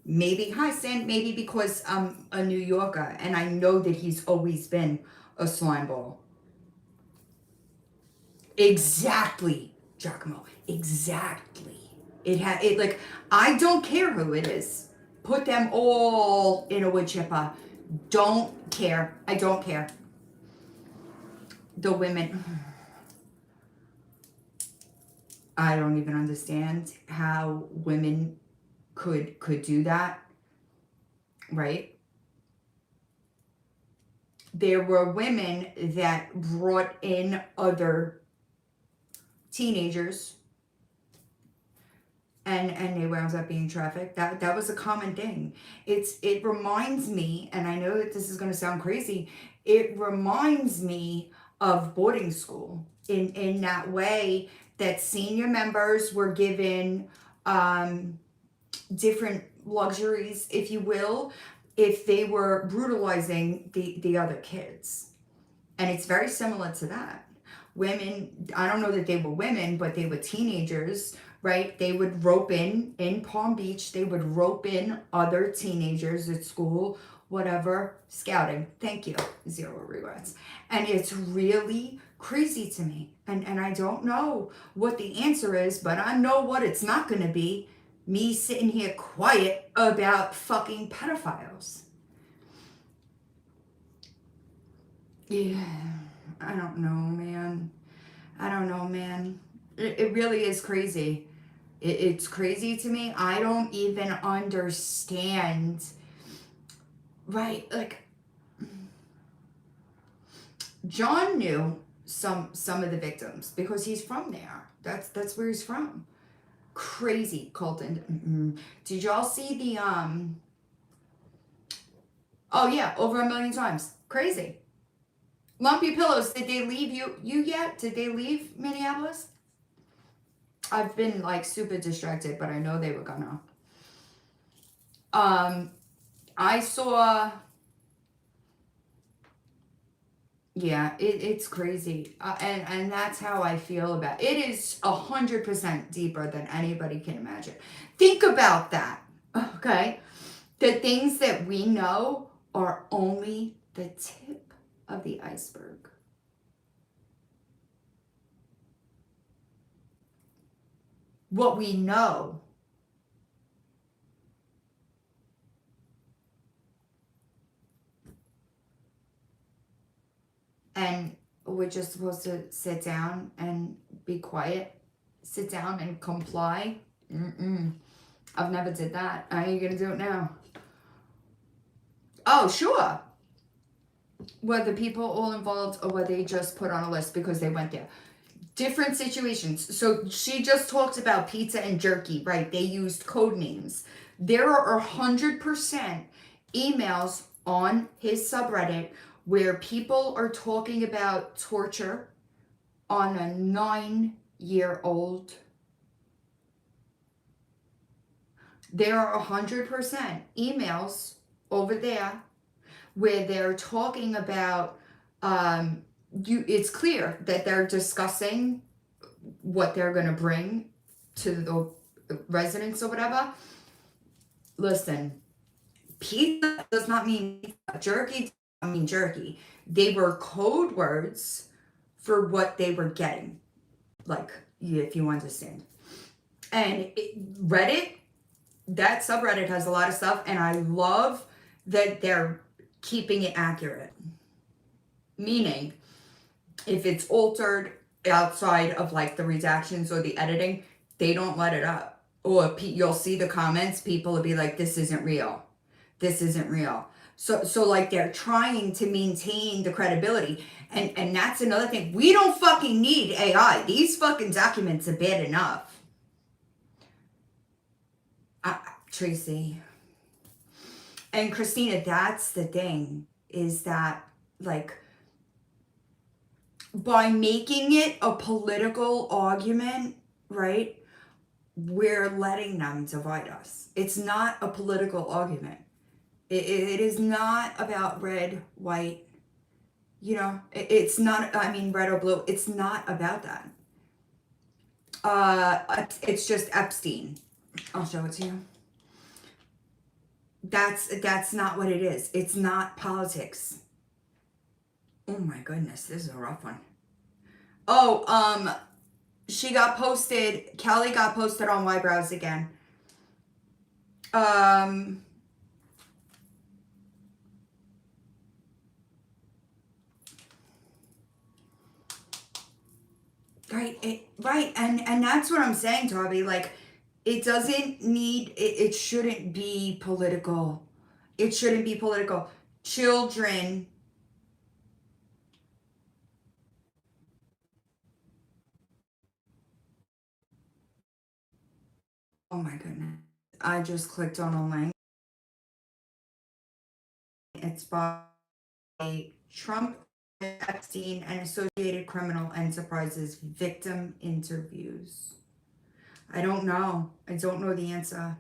Maybe, hi Sam, maybe because I'm a New Yorker and I know that he's always been a slimeball. Exactly, Giacomo. Exactly. It like, I don't care who it is. Put them all in a wood chipper. Don't care. I don't care. The women. I don't even understand how women could do that. Right? There were women that brought in other teenagers and they wound up being trafficked. That was a common thing. It reminds me, and I know that this is going to sound crazy, it reminds me of boarding school in that way, that senior members were given different luxuries, if you will, if they were brutalizing the other kids. And it's very similar to that. Women, I don't know that they were women, but they were teenagers, right? They would rope in Palm Beach, they would rope in other teenagers at school, whatever, scouting. Thank you. 0 regrets. And it's really crazy to me. And I don't know what the answer is, but I know what it's not going to be. Me sitting here quiet about fucking pedophiles. Yeah, I don't know, man. I don't know, man. It really is crazy. It's crazy to me. I don't even understand. Right, like, John knew some of the victims because he's from there. That's where he's from. Crazy, Colton. Did y'all see the oh yeah, over 1 million times. Crazy. Lumpy Pillows, did they leave you yet? Did they leave Minneapolis? I've been like super distracted, but I know they were gonna. I saw. Yeah, it's crazy, and that's how I feel about it. It is 100% deeper than anybody can imagine. Think about that, okay? The things that we know are only the tip of the iceberg. What we know. And we're just supposed to sit down and be quiet, sit down and comply. I've never did that. How are you gonna do it now? Oh, sure. Were the people all involved, or were they just put on a list because they went there? Different situations. So she just talked about pizza and jerky, right? They used code names. There are 100% emails on his subreddit where people are talking about torture on a 9-year-old. There are 100% emails over there where they're talking about, it's clear that they're discussing what they're going to bring to the residents or whatever. Listen, pizza does not mean pizza. Jerky does not mean jerky. They were code words for what they were getting, like, if you understand. And Reddit, that subreddit has a lot of stuff, and I love that they're keeping it accurate. Meaning, if it's altered outside of like the redactions or the editing, they don't let it up. Or you'll see the comments, people will be like, this isn't real. This isn't real. So like they're trying to maintain the credibility. And that's another thing. We don't fucking need AI. These fucking documents are bad enough. Tracy. And Christina, that's the thing, is that like by making it a political argument, right, we're letting them divide us. It's not a political argument. It is not about red, white, it's not, I mean, red or blue. It's not about that. It's just Epstein. I'll show it to you. That's not what it is. It's not politics. Oh my goodness, this is a rough one. Oh, she got posted, Kelly got posted on Wybrows again. Right, and that's what I'm saying, Toby. Like, it doesn't need, it shouldn't be political. It shouldn't be political. Children. Oh my goodness. I just clicked on a link. It's by Trump, Epstein, and Associated Criminal Enterprises victim interviews. I don't know. I don't know the answer.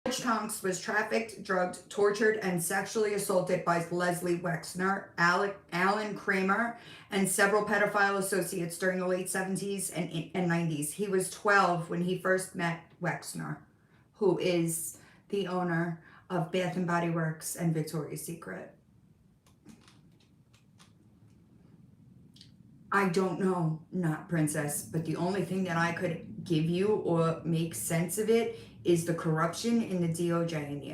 George Tonks was trafficked, drugged, tortured, and sexually assaulted by Leslie Wexner, Alan Kramer, and several pedophile associates during the late 70s and 90s. He was 12 when he first met Wexner, who is the owner of Bath & Body Works and Victoria's Secret. I don't know, not princess, but the only thing that I could give you or make sense of it is the corruption in the DOJ and the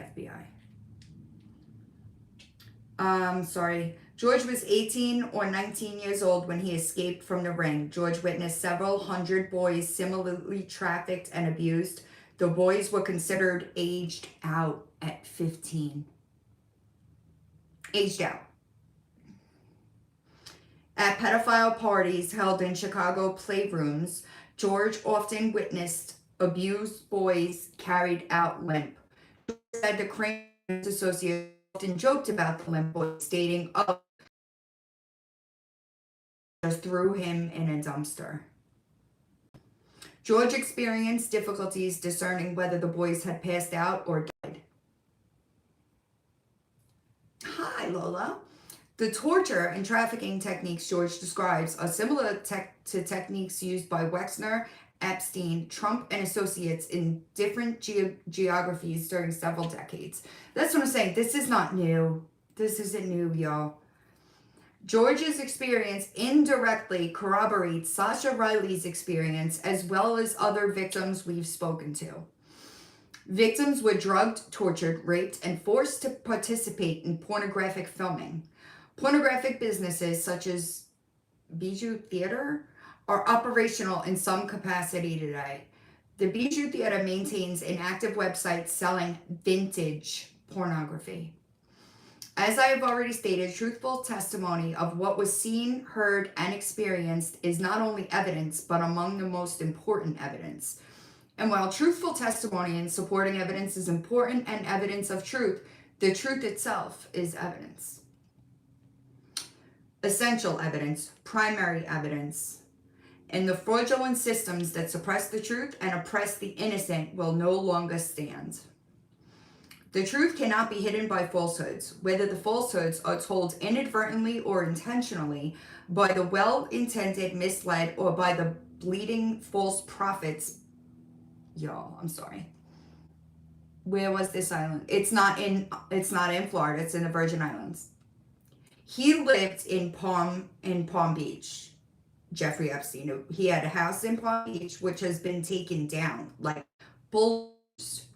FBI. Sorry. George was 18 or 19 years old when he escaped from the ring. George witnessed several hundred boys similarly trafficked and abused. The boys were considered aged out at 15. Aged out. At pedophile parties held in Chicago playrooms, George often witnessed abused boys carried out limp. George said the Kramer Association often joked about the limp boys, stating, "Oh, just threw him in a dumpster." George experienced difficulties discerning whether the boys had passed out or died. Hi, Lola. The torture and trafficking techniques George describes are similar to techniques used by Wexner, Epstein, Trump, and associates in different geographies during several decades. That's what I'm saying. This is not new. This isn't new, y'all. George's experience indirectly corroborates Sasha Riley's experience as well as other victims we've spoken to. Victims were drugged, tortured, raped, and forced to participate in pornographic filming. Pornographic businesses such as Bijou Theater are operational in some capacity today. The Bijou Theater maintains an active website selling vintage pornography. As I have already stated, truthful testimony of what was seen, heard, and experienced is not only evidence, but among the most important evidence. And while truthful testimony and supporting evidence is important and evidence of truth, the truth itself is evidence. Essential evidence, primary evidence, and the fraudulent systems that suppress the truth and oppress the innocent will no longer stand. The truth cannot be hidden by falsehoods, whether the falsehoods are told inadvertently or intentionally, by the well-intended misled, or by the bleeding false prophets. Y'all, I'm sorry. Where was this island? It's not in Florida, it's in the Virgin Islands. He lived in Palm Beach, Jeffrey Epstein. He had a house in Palm Beach, which has been taken down, like bulldozed,